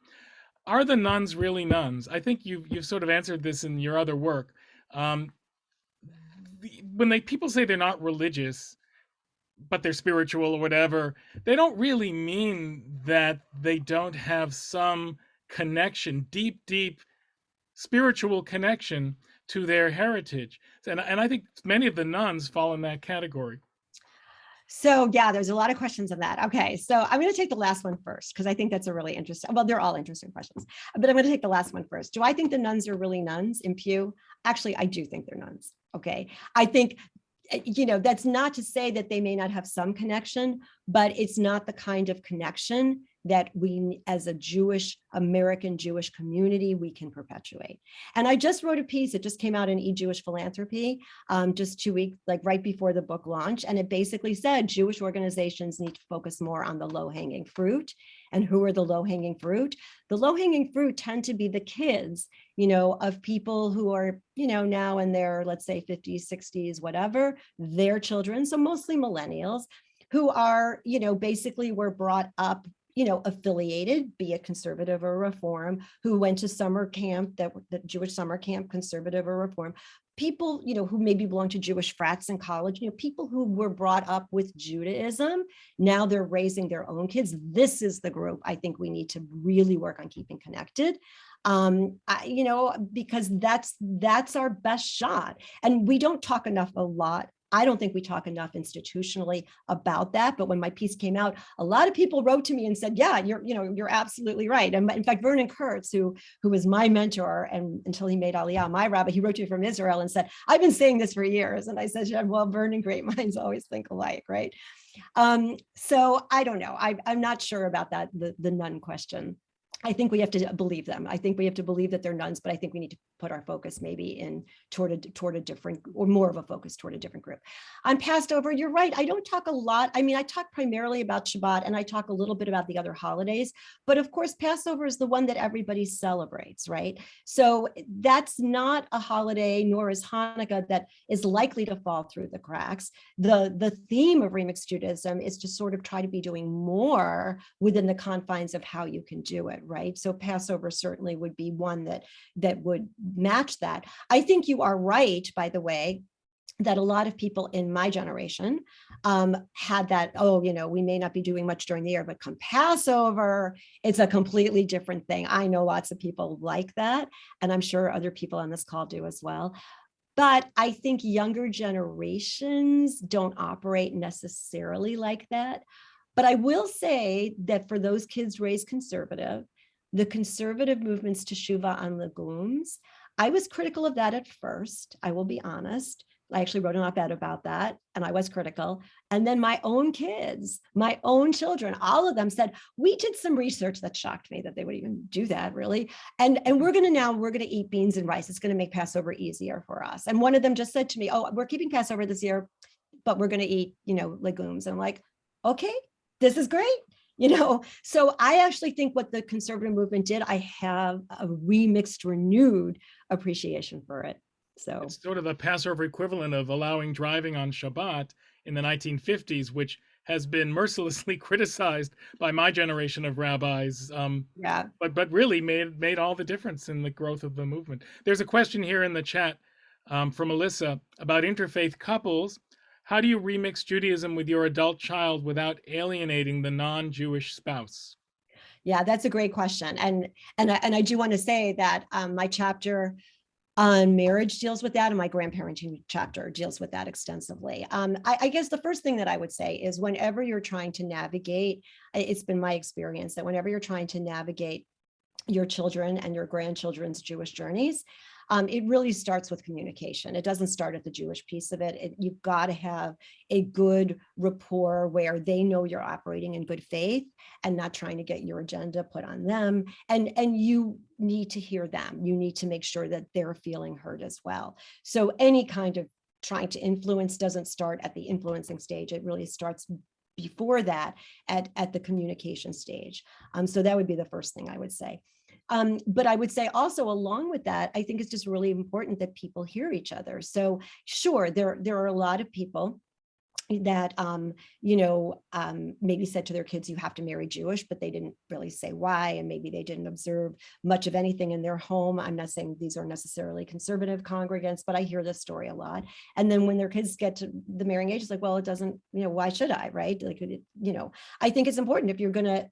Are the nuns really nuns? I think you've sort of answered this in your other work. when people say they're not religious, but they're spiritual or whatever, they don't really mean that they don't have some connection, deep spiritual connection to their heritage. And I think many of the nuns fall in that category. So yeah, there's a lot of questions on that. Okay, so I'm going to take the last one first because I think that's a really interesting, well, they're all interesting questions, but I'm going to take the last one first. Do I think the nuns are really nuns in Pew? Actually, I do think they're nuns. Okay, I think, that's not to say that they may not have some connection, but it's not the kind of connection that we, as a American Jewish community, we can perpetuate. And I just wrote a piece, it just came out in E-Jewish Philanthropy, just 2 weeks, like right before the book launch. And it basically said Jewish organizations need to focus more on the low-hanging fruit. And who are the low-hanging fruit? The low-hanging fruit tend to be the kids, of people who are, now in their, let's say 50s, 60s, whatever, their children. So mostly millennials who are, basically were brought up, affiliated, be it conservative or reform, who went to summer camp, the Jewish summer camp, conservative or reform, people, who maybe belong to Jewish frats in college, people who were brought up with Judaism. Now they're raising their own kids. This is the group I think we need to really work on keeping connected. Because that's our best shot. And we don't talk a lot. I don't think we talk enough institutionally about that. But when my piece came out, a lot of people wrote to me and said, yeah, you're absolutely right. And in fact, Vernon Kurtz, who was my mentor and until he made Aliyah, my rabbi, he wrote to me from Israel and said, I've been saying this for years. And I said, yeah, well, Vernon, great minds always think alike, right? So I don't know. I'm not sure about that, the nun question. I think we have to believe them. I think we have to believe that they're nuns, but I think we need to put our focus maybe toward a different, or more of a focus toward a different group. On Passover, you're right. I don't talk a lot. I mean, I talk primarily about Shabbat and I talk a little bit about the other holidays, but of course, Passover is the one that everybody celebrates, right? So that's not a holiday, nor is Hanukkah, that is likely to fall through the cracks. The theme of Remixed Judaism is to sort of try to be doing more within the confines of how you can do it, right? So Passover certainly would be one that would match that. I think you are right, by the way, that a lot of people in my generation had that, we may not be doing much during the year, but come Passover, it's a completely different thing. I know lots of people like that, and I'm sure other people on this call do as well. But I think younger generations don't operate necessarily like that. But I will say that for those kids raised conservative, the conservative movements to teshuva on legumes, I was critical of that at first. I will be honest. I actually wrote an op-ed about that, and I was critical. And then my own kids, my own children, all of them said, we did some research that shocked me that they would even do that, really. And we're going to eat beans and rice. It's going to make Passover easier for us. And one of them just said to me, oh, we're keeping Passover this year, but we're going to eat, legumes. And I'm like, okay, this is great. So I actually think what the conservative movement did, I have a remixed, renewed appreciation for it. So it's sort of the Passover equivalent of allowing driving on Shabbat in the 1950s, which has been mercilessly criticized by my generation of rabbis. Yeah, but really made all the difference in the growth of the movement. There's a question here in the chat from Melissa about interfaith couples. How do you remix Judaism with your adult child without alienating the non-Jewish spouse? Yeah, that's a great question. And I do want to say that my chapter on marriage deals with that, and my grandparenting chapter deals with that extensively. I guess the first thing that I would say is whenever you're trying to navigate, it's been my experience that whenever you're trying to navigate your children and your grandchildren's Jewish journeys, it really starts with communication. It doesn't start at the Jewish piece of it. You've got to have a good rapport where they know you're operating in good faith and not trying to get your agenda put on them. And you need to hear them. You need to make sure that they're feeling heard as well. So any kind of trying to influence doesn't start at the influencing stage. It really starts before that at the communication stage. So that would be the first thing I would say. But I would say also along with that, I think it's just really important that people hear each other. So sure, there are a lot of people that, maybe said to their kids, you have to marry Jewish, but they didn't really say why. And maybe they didn't observe much of anything in their home. I'm not saying these are necessarily conservative congregants, but I hear this story a lot. And then when their kids get to the marrying age, it's like, well, it doesn't, why should I, right? Like, I think it's important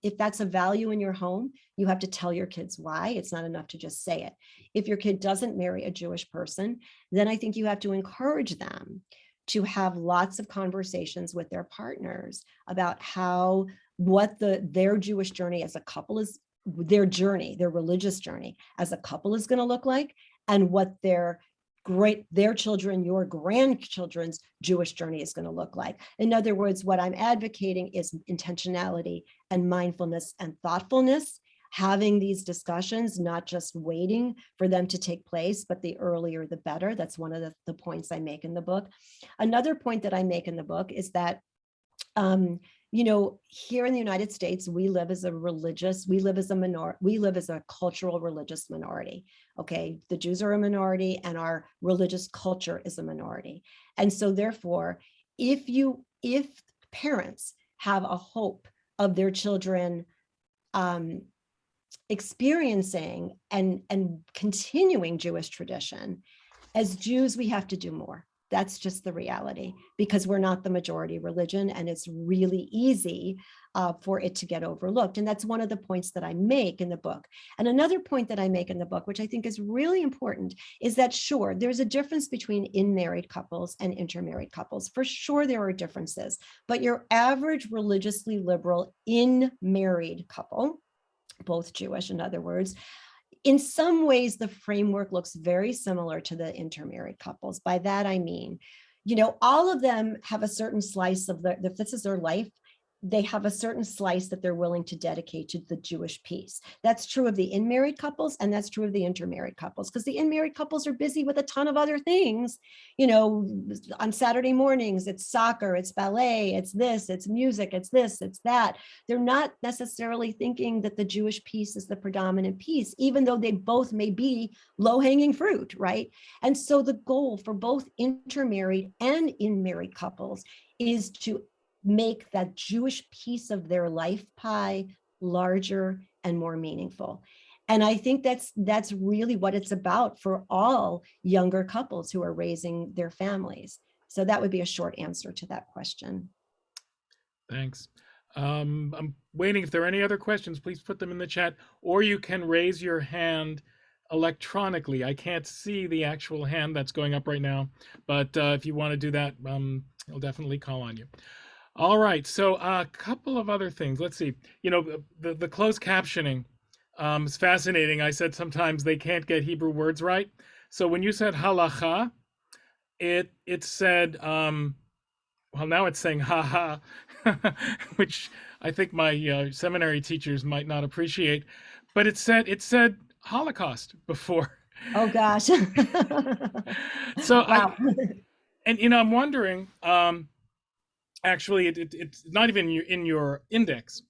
if that's a value in your home, you have to tell your kids why. It's not enough to just say it. If your kid doesn't marry a Jewish person, then I think you have to encourage them to have lots of conversations with their partners about what their Jewish journey as a couple is, their religious journey as a couple is going to look like, and what their children, your grandchildren's Jewish journey is going to look like. In other words, what I'm advocating is intentionality and mindfulness and thoughtfulness, having these discussions, not just waiting for them to take place, but the earlier the better. That's one of the points I make in the book. Another point that I make in the book is that, here in the United States, we live as a cultural religious minority. Okay, the Jews are a minority and our religious culture is a minority. And so therefore, if parents have a hope of their children experiencing and continuing Jewish tradition, as Jews, we have to do more. That's just the reality, because we're not the majority religion, and it's really easy for it to get overlooked. And that's one of the points that I make in the book. And another point that I make in the book, which I think is really important, is that sure, there's a difference between in-married couples and intermarried couples. For sure, there are differences, but your average religiously liberal in-married couple, both Jewish, in other words, in some ways, the framework looks very similar to the intermarried couples. By that, I mean, all of them have a certain slice of if this is their life, they have a certain slice that they're willing to dedicate to the Jewish piece. That's true of the in-married couples, and that's true of the intermarried couples, because the in-married couples are busy with a ton of other things. On Saturday mornings, it's soccer, it's ballet, it's this, it's music, it's this, it's that. They're not necessarily thinking that the Jewish piece is the predominant piece, even though they both may be low-hanging fruit, right? And so the goal for both intermarried and in-married couples is to make that Jewish piece of their life pie larger and more meaningful. And I think that's really what it's about for all younger couples who are raising their families. So that would be a short answer to that question. Thanks. I'm waiting. If there are any other questions, please put them in the chat, or you can raise your hand electronically. I can't see the actual hand that's going up right now, but if you want to do that, I'll definitely call on you. All right, so a couple of other things. Let's see. The closed captioning is fascinating. I said sometimes they can't get Hebrew words right. So when you said halacha, it said, well, now it's saying ha ha, which I think my seminary teachers might not appreciate. But it said Holocaust before. Oh gosh. So wow. I'm wondering. Actually, it's not even in your index.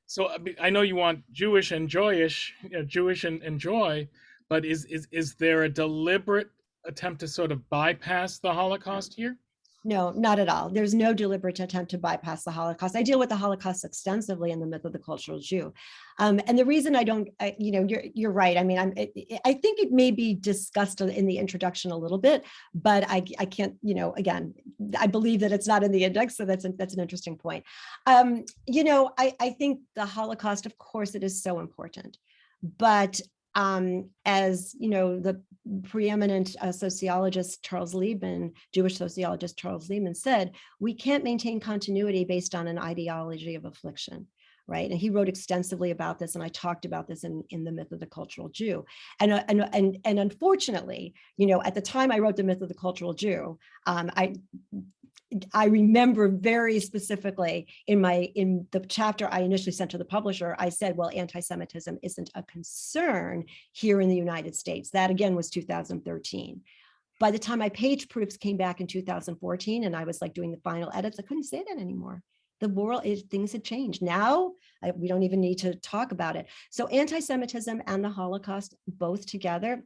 So I know you want Jewish and joyish, Jewish and joy, but is there a deliberate attempt to sort of bypass the Holocaust here? No, not at all. There's no deliberate attempt to bypass the Holocaust. I deal with the Holocaust extensively in the Myth of the Cultural Jew. And the reason I don't, you're right. I mean, I think it may be discussed in the introduction a little bit, but I can't, again, I believe that it's not in the index. So that's an interesting point. I think the Holocaust, of course, it is so important, but as the preeminent sociologist Charles Liebman, Jewish sociologist Charles Liebman said, we can't maintain continuity based on an ideology of affliction, right? And he wrote extensively about this, and I talked about this in the Myth of the Cultural Jew. And unfortunately, at the time I wrote the Myth of the Cultural Jew, I remember very specifically in the chapter I initially sent to the publisher, I said, well, anti-Semitism isn't a concern here in the United States. That again was 2013. By the time my page proofs came back in 2014 and I was like doing the final edits, I couldn't say that anymore. The world, things had changed. Now we don't even need to talk about it. So anti-Semitism and the Holocaust both together,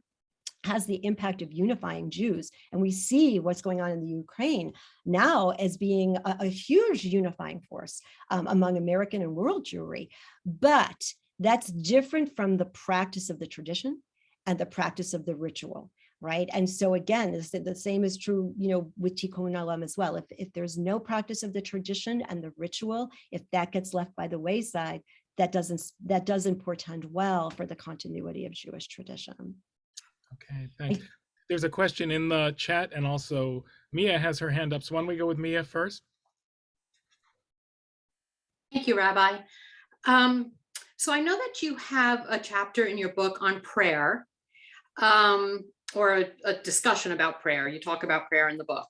has the impact of unifying Jews. And we see what's going on in the Ukraine now as being a huge unifying force among American and world Jewry. But that's different from the practice of the tradition and the practice of the ritual, right? And so again, the same is true, with Tikkun Olam as well. If there's no practice of the tradition and the ritual, if that gets left by the wayside, that doesn't portend well for the continuity of Jewish tradition. Okay, thanks. There's a question in the chat, and also Mia has her hand up. So why don't we go with Mia first? Thank you, Rabbi. So I know that you have a chapter in your book on prayer, or a discussion about prayer. You talk about prayer in the book.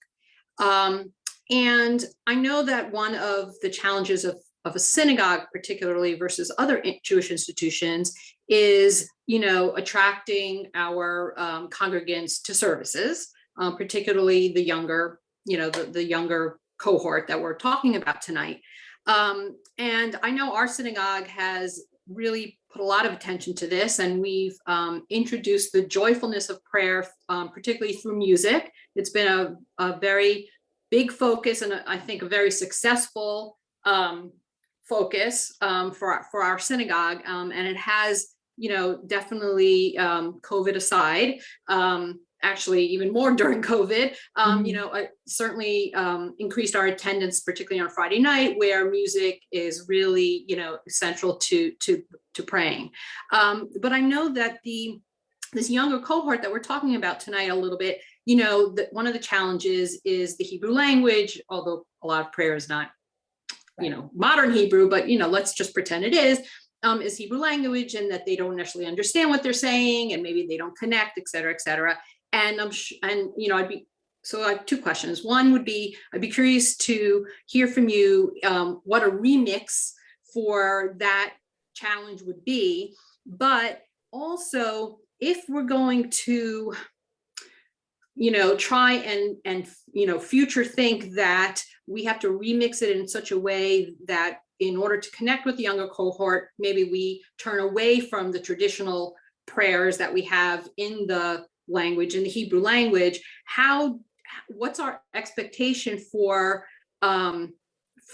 And I know that one of the challenges of a synagogue, particularly versus other Jewish institutions, is, attracting our congregants to services, particularly the younger, the younger cohort that we're talking about tonight. And I know our synagogue has really put a lot of attention to this, and we've introduced the joyfulness of prayer, particularly through music. It's been a very big focus, and I think a very successful focus for our synagogue, and it has, definitely, COVID aside, actually even more during COVID, certainly increased our attendance, particularly on Friday night, where music is really, central to praying. But I know that this younger cohort that we're talking about tonight a little bit, that one of the challenges is the Hebrew language, although a lot of prayer is not, modern Hebrew, but, let's just pretend it is Hebrew language, and that they don't necessarily understand what they're saying, and maybe they don't connect, et cetera, et cetera. And so I have two questions. One would be, I'd be curious to hear from you what a remix for that challenge would be, but also if we're going to, try and future think that we have to remix it in such a way that in order to connect with the younger cohort, maybe we turn away from the traditional prayers that we have in the language, in the Hebrew language. What's our expectation for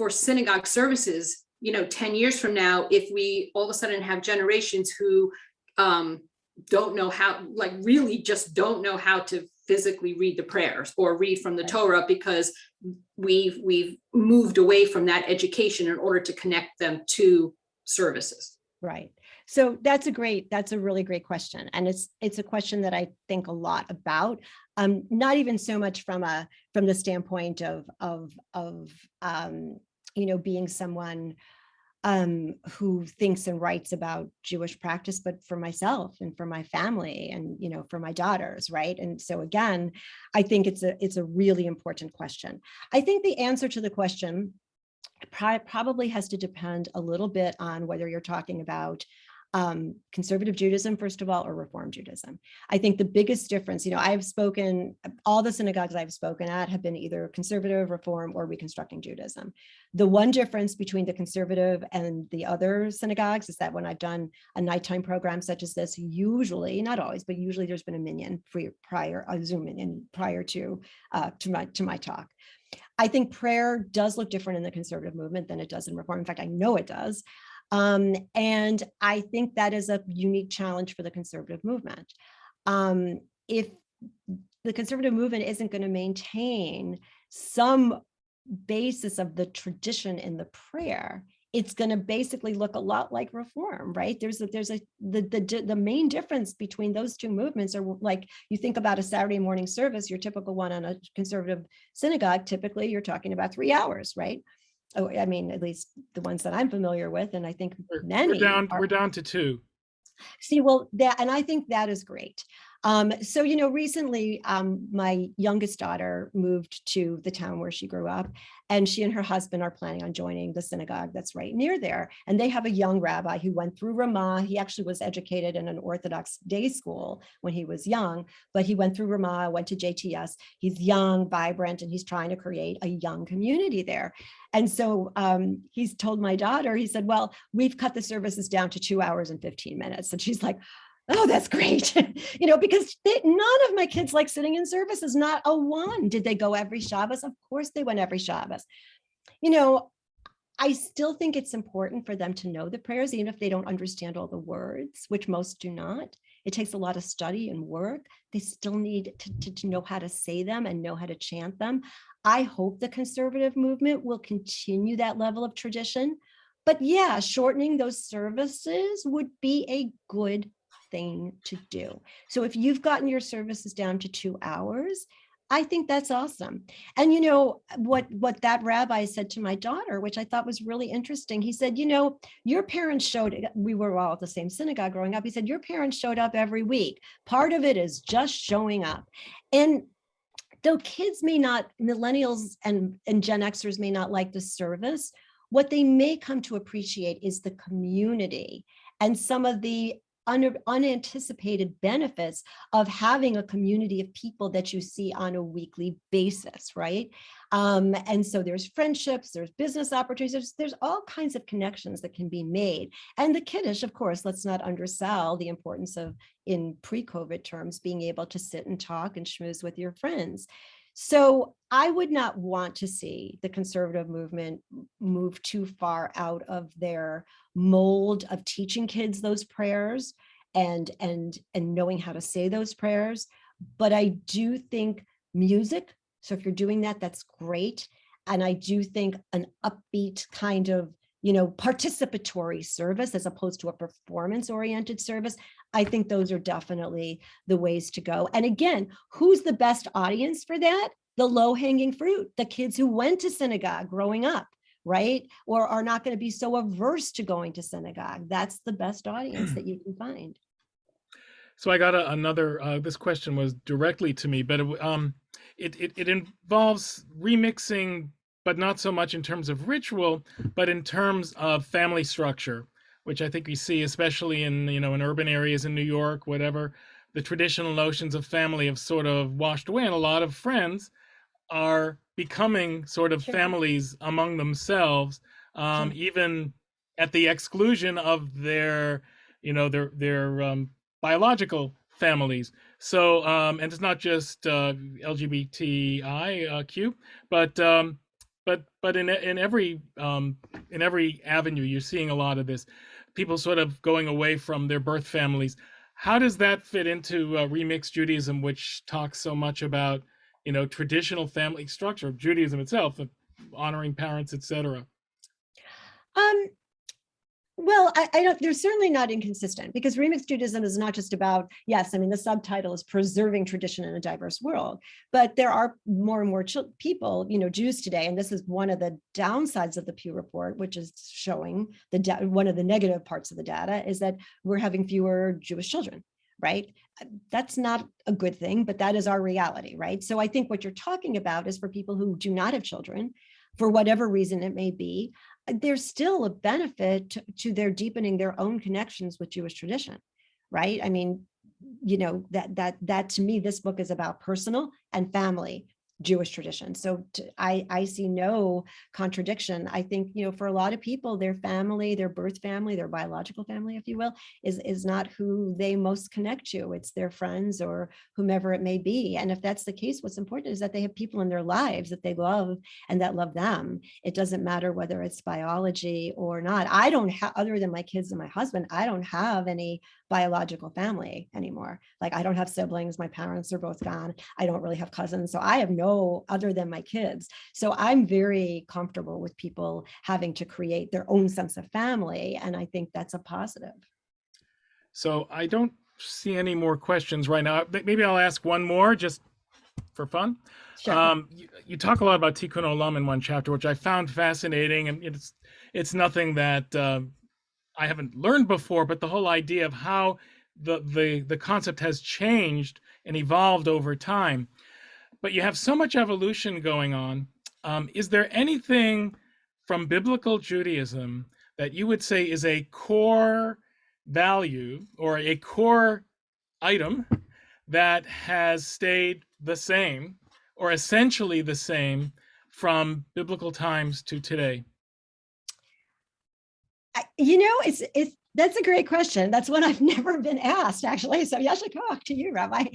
synagogue services, 10 years from now, if we all of a sudden have generations who don't know how, really just don't know how to physically read the prayers or read from the Torah, because we've moved away from that education in order to connect them to services. Right. So that's a really great question. And it's a question that I think a lot about, not even so much from the standpoint of being someone who thinks and writes about Jewish practice, but for myself and for my family and, for my daughters, right? And so again, I think it's a really important question. I think the answer to the question probably has to depend a little bit on whether you're talking about conservative Judaism, first of all, or Reform Judaism. I think the biggest difference, I've spoken, all the synagogues I've spoken at have been either conservative, Reform, or Reconstructing Judaism. The one difference between the conservative and the other synagogues is that when I've done a nighttime program such as this, usually, not always, but usually there's been a minyan a Zoom minion prior to my talk. I think prayer does look different in the conservative movement than it does in Reform. In fact, I know it does. And I think that is a unique challenge for the conservative movement. If the conservative movement isn't going to maintain some basis of the tradition in the prayer, it's going to basically look a lot like Reform, right? The main difference between those two movements are, like, you think about a Saturday morning service, your typical one on a conservative synagogue, typically you're talking about 3 hours, right? Oh, I mean, at least the ones that I'm familiar with, and I think many we're down to 2. See, well, and I think that is great. So, recently, my youngest daughter moved to the town where she grew up, and she and her husband are planning on joining the synagogue that's right near there. And they have a young rabbi who went through Ramah. He actually was educated in an Orthodox day school when he was young, but he went through Ramah, went to JTS. He's young, vibrant, and he's trying to create a young community there. And so he's told my daughter, he said, well, we've cut the services down to 2 hours and 15 minutes. And she's like, Oh, that's great. Because none of my kids like sitting in services, not a one. Did they go every Shabbos? Of course they went every Shabbos. I still think it's important for them to know the prayers, even if they don't understand all the words, which most do not. It takes a lot of study and work. They still need to know how to say them and know how to chant them. I hope the conservative movement will continue that level of tradition. But yeah, shortening those services would be a good thing to do. So if you've gotten your services down to 2 hours, I think that's awesome. And what that rabbi said to my daughter, which I thought was really interesting, he said, your parents we were all at the same synagogue growing up. He said, your parents showed up every week. Part of it is just showing up. And though kids may not, millennials and Gen Xers may not like the service, what they may come to appreciate is the community and some of the unanticipated benefits of having a community of people that you see on a weekly basis, right? And so there's friendships, there's business opportunities, there's all kinds of connections that can be made. And the kiddush, of course, let's not undersell the importance of, in pre-COVID terms, being able to sit and talk and schmooze with your friends. So I would not want to see the conservative movement move too far out of their mold of teaching kids those prayers and knowing how to say those prayers. But I do think music, so if you're doing that, that's great. And I do think an upbeat kind of, participatory service as opposed to a performance-oriented service, I think those are definitely the ways to go. And again, who's the best audience for that? The low-hanging fruit, the kids who went to synagogue growing up, right? Or are not going to be so averse to going to synagogue. That's the best audience that you can find. So I got another, this question was directly to me, but it involves remixing, but not so much in terms of ritual, but in terms of family structure, which I think we see, especially in, in urban areas in New York, whatever, the traditional notions of family have sort of washed away. And a lot of friends are becoming sort of Sure. families among themselves, Sure. even at the exclusion of their, their biological families. So, and it's not just LGBTIQ, but in every avenue, you're seeing a lot of this. People sort of going away from their birth families. How does that fit into Remixed Judaism, which talks so much about, traditional family structure of Judaism itself, honoring parents, etc.? Well, I don't, they're certainly not inconsistent, because Remixed Judaism is not just about, yes, I mean, the subtitle is preserving tradition in a diverse world, but there are more and more people, Jews today, and this is one of the downsides of the Pew Report, which is showing one of the negative parts of the data is that we're having fewer Jewish children, right? That's not a good thing, but that is our reality, right? So I think what you're talking about is for people who do not have children, for whatever reason it may be, there's still a benefit to their deepening their own connections with Jewish tradition, right? I mean, that to me, this book is about personal and family Jewish tradition. So I see no contradiction. I think, for a lot of people, their family, their birth family, their biological family, if you will, is not who they most connect to. It's their friends or whomever it may be. And if that's the case, what's important is that they have people in their lives that they love and that love them. It doesn't matter whether it's biology or not. I don't have, other than my kids and my husband, I don't have any biological family anymore. Like, I don't have siblings. My parents are both gone. I don't really have cousins. So I have no other than my kids. So I'm very comfortable with people having to create their own sense of family. And I think that's a positive. So I don't see any more questions right now. Maybe I'll ask one more just for fun. Sure. You talk a lot about Tikkun Olam in one chapter, which I found fascinating. And it's nothing that I haven't learned before, but the whole idea of how the concept has changed and evolved over time. But you have so much evolution going on. Is there anything from biblical Judaism that you would say is a core value or a core item that has stayed the same or essentially the same from biblical times to today? It's That's a great question. That's one I've never been asked, actually. So yeah, I should come back to you, Rabbi.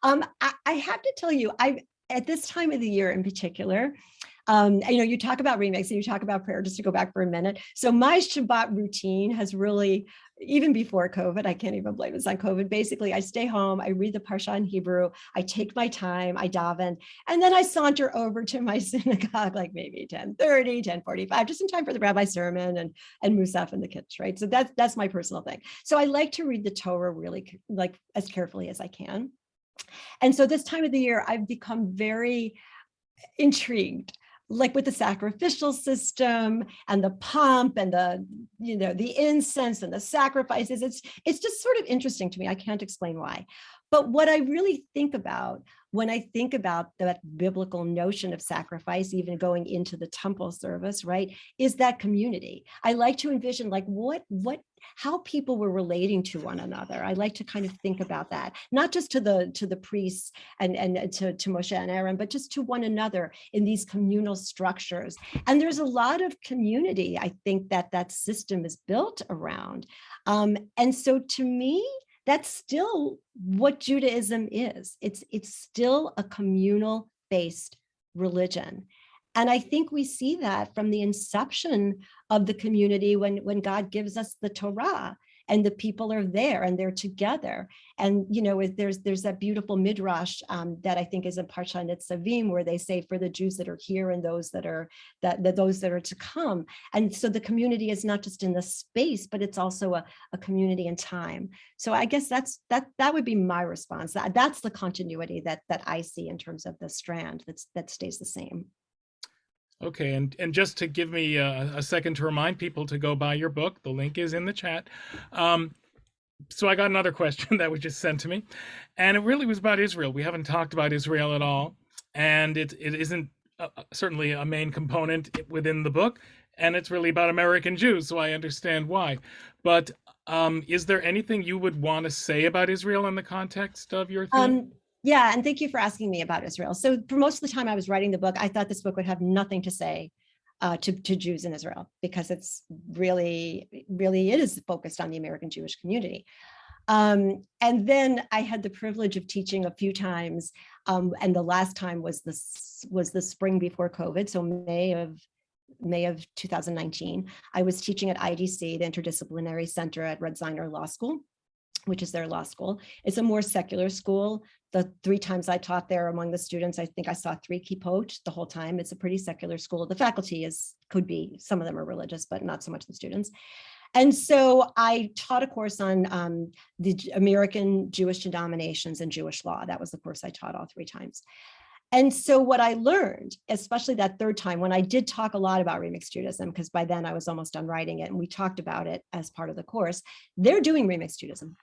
I have to tell you, at this time of the year in particular, you talk about remix and you talk about prayer, just to go back for a minute. So my Shabbat routine has really, even before COVID, I can't even blame it's on COVID. Basically, I stay home, I read the Parsha in Hebrew, I take my time, I daven, and then I saunter over to my synagogue, like maybe 10:30, 10:45, just in time for the rabbi sermon and Musaf and the kids, right? So that's my personal thing. So I like to read the Torah really like as carefully as I can. And so this time of the year, I've become very intrigued, like with the sacrificial system and the pomp and the incense and the sacrifices. It's just sort of interesting to me. I can't explain why. But what I really think about when I think about that biblical notion of sacrifice, even going into the temple service, right, is that community. I like to envision like how people were relating to one another. I like to kind of think about that, not just to the priests and to Moshe and Aaron, but just to one another in these communal structures. And there's a lot of community, I think, that system is built around. And so to me, that's still what Judaism is. It's still a communal-based religion. And I think we see that from the inception of the community when God gives us the Torah and the people are there and they're together. And, there's that beautiful midrash that I think is in Parsha Nitzavim, where they say for the Jews that are here and those that are those that are to come. And so the community is not just in the space, but it's also a community in time. So I guess that would be my response. That's the continuity that I see in terms of the strand that stays the same. Okay, and just to give me a second to remind people to go buy your book, the link is in the chat. So I got another question that was just sent to me, and it really was about Israel. We haven't talked about Israel at all, and it isn't certainly a main component within the book, and it's really about American Jews, so I understand why. But is there anything you would want to say about Israel in the context of your theme? Yeah, and thank you for asking me about Israel. So for most of the time I was writing the book, I thought this book would have nothing to say to Jews in Israel, because it's really it is focused on the American Jewish community. And then I had the privilege of teaching a few times, and the last time was the spring before COVID, so May of 2019. I was teaching at IDC, the Interdisciplinary Center at Red Ziner Law School, which is their law school. It's a more secular school. The 3 times I taught there, among the students, I think I saw 3 kippot the whole time. It's a pretty secular school. The faculty could be, some of them are religious, but not so much the students. And so I taught a course on the American Jewish denominations and Jewish law. That was the course I taught all 3 times. And so what I learned, especially that 3rd time, when I did talk a lot about Remixed Judaism, because by then I was almost done writing it and we talked about it as part of the course, they're doing Remixed Judaism.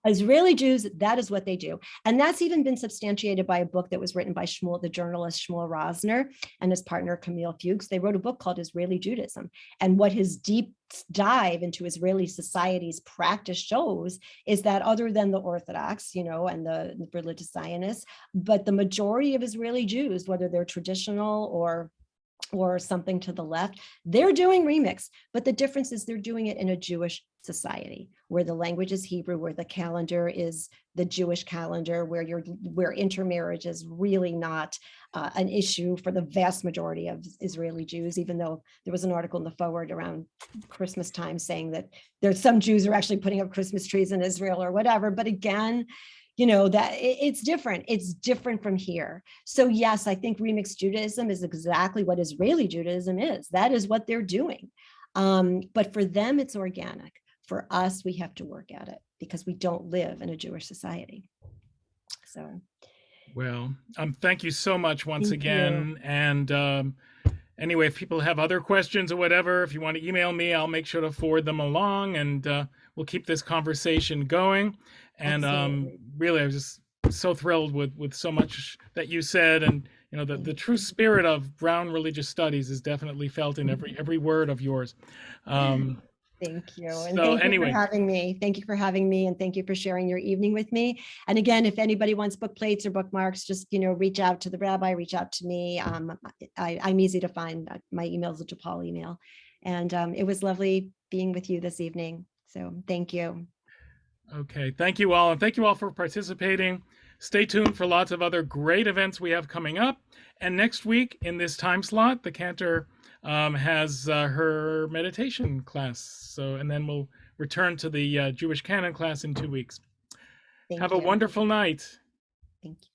Israeli Jews, that is what they do. And that's even been substantiated by a book that was written by the journalist Shmuel Rosner and his partner Camille Fuchs. They wrote a book called Israeli Judaism. And what his deep dive into Israeli society's practice shows is that other than the Orthodox, and the religious Zionists, but the majority of Israeli Jews, whether they're traditional or something to the left, they're doing remix. But the difference is they're doing it in a Jewish society where the language is Hebrew, where the calendar is the Jewish calendar, where intermarriage is really not an issue for the vast majority of Israeli Jews, even though there was an article in the forward around Christmas time saying that there's some Jews are actually putting up Christmas trees in Israel or whatever. But again, that it's different from here. So yes, I think Remixed Judaism is exactly what Israeli Judaism is. That is what they're doing. But for them, it's organic. For us, we have to work at it because we don't live in a Jewish society. So. Well, thank you so much once Thank again. you. And anyway, if people have other questions or whatever, if you want to email me, I'll make sure to forward them along, and we'll keep this conversation going. And really, I was just so thrilled with so much that you said, and the true spirit of Brown religious studies is definitely felt in every word of yours. Thank you. And So thank you for having me. Thank you for having me. And thank you for sharing your evening with me. And again, if anybody wants book plates or bookmarks, just, reach out to the rabbi, reach out to me. I'm easy to find. My email is a Japal email. And it was lovely being with you this evening. So thank you. Okay, thank you all, and thank you all for participating. Stay tuned for lots of other great events we have coming up. And next week in this time slot, the cantor has her meditation class. So, and then we'll return to the Jewish canon class in 2 weeks. Thank Have you. a wonderful night. Thank you.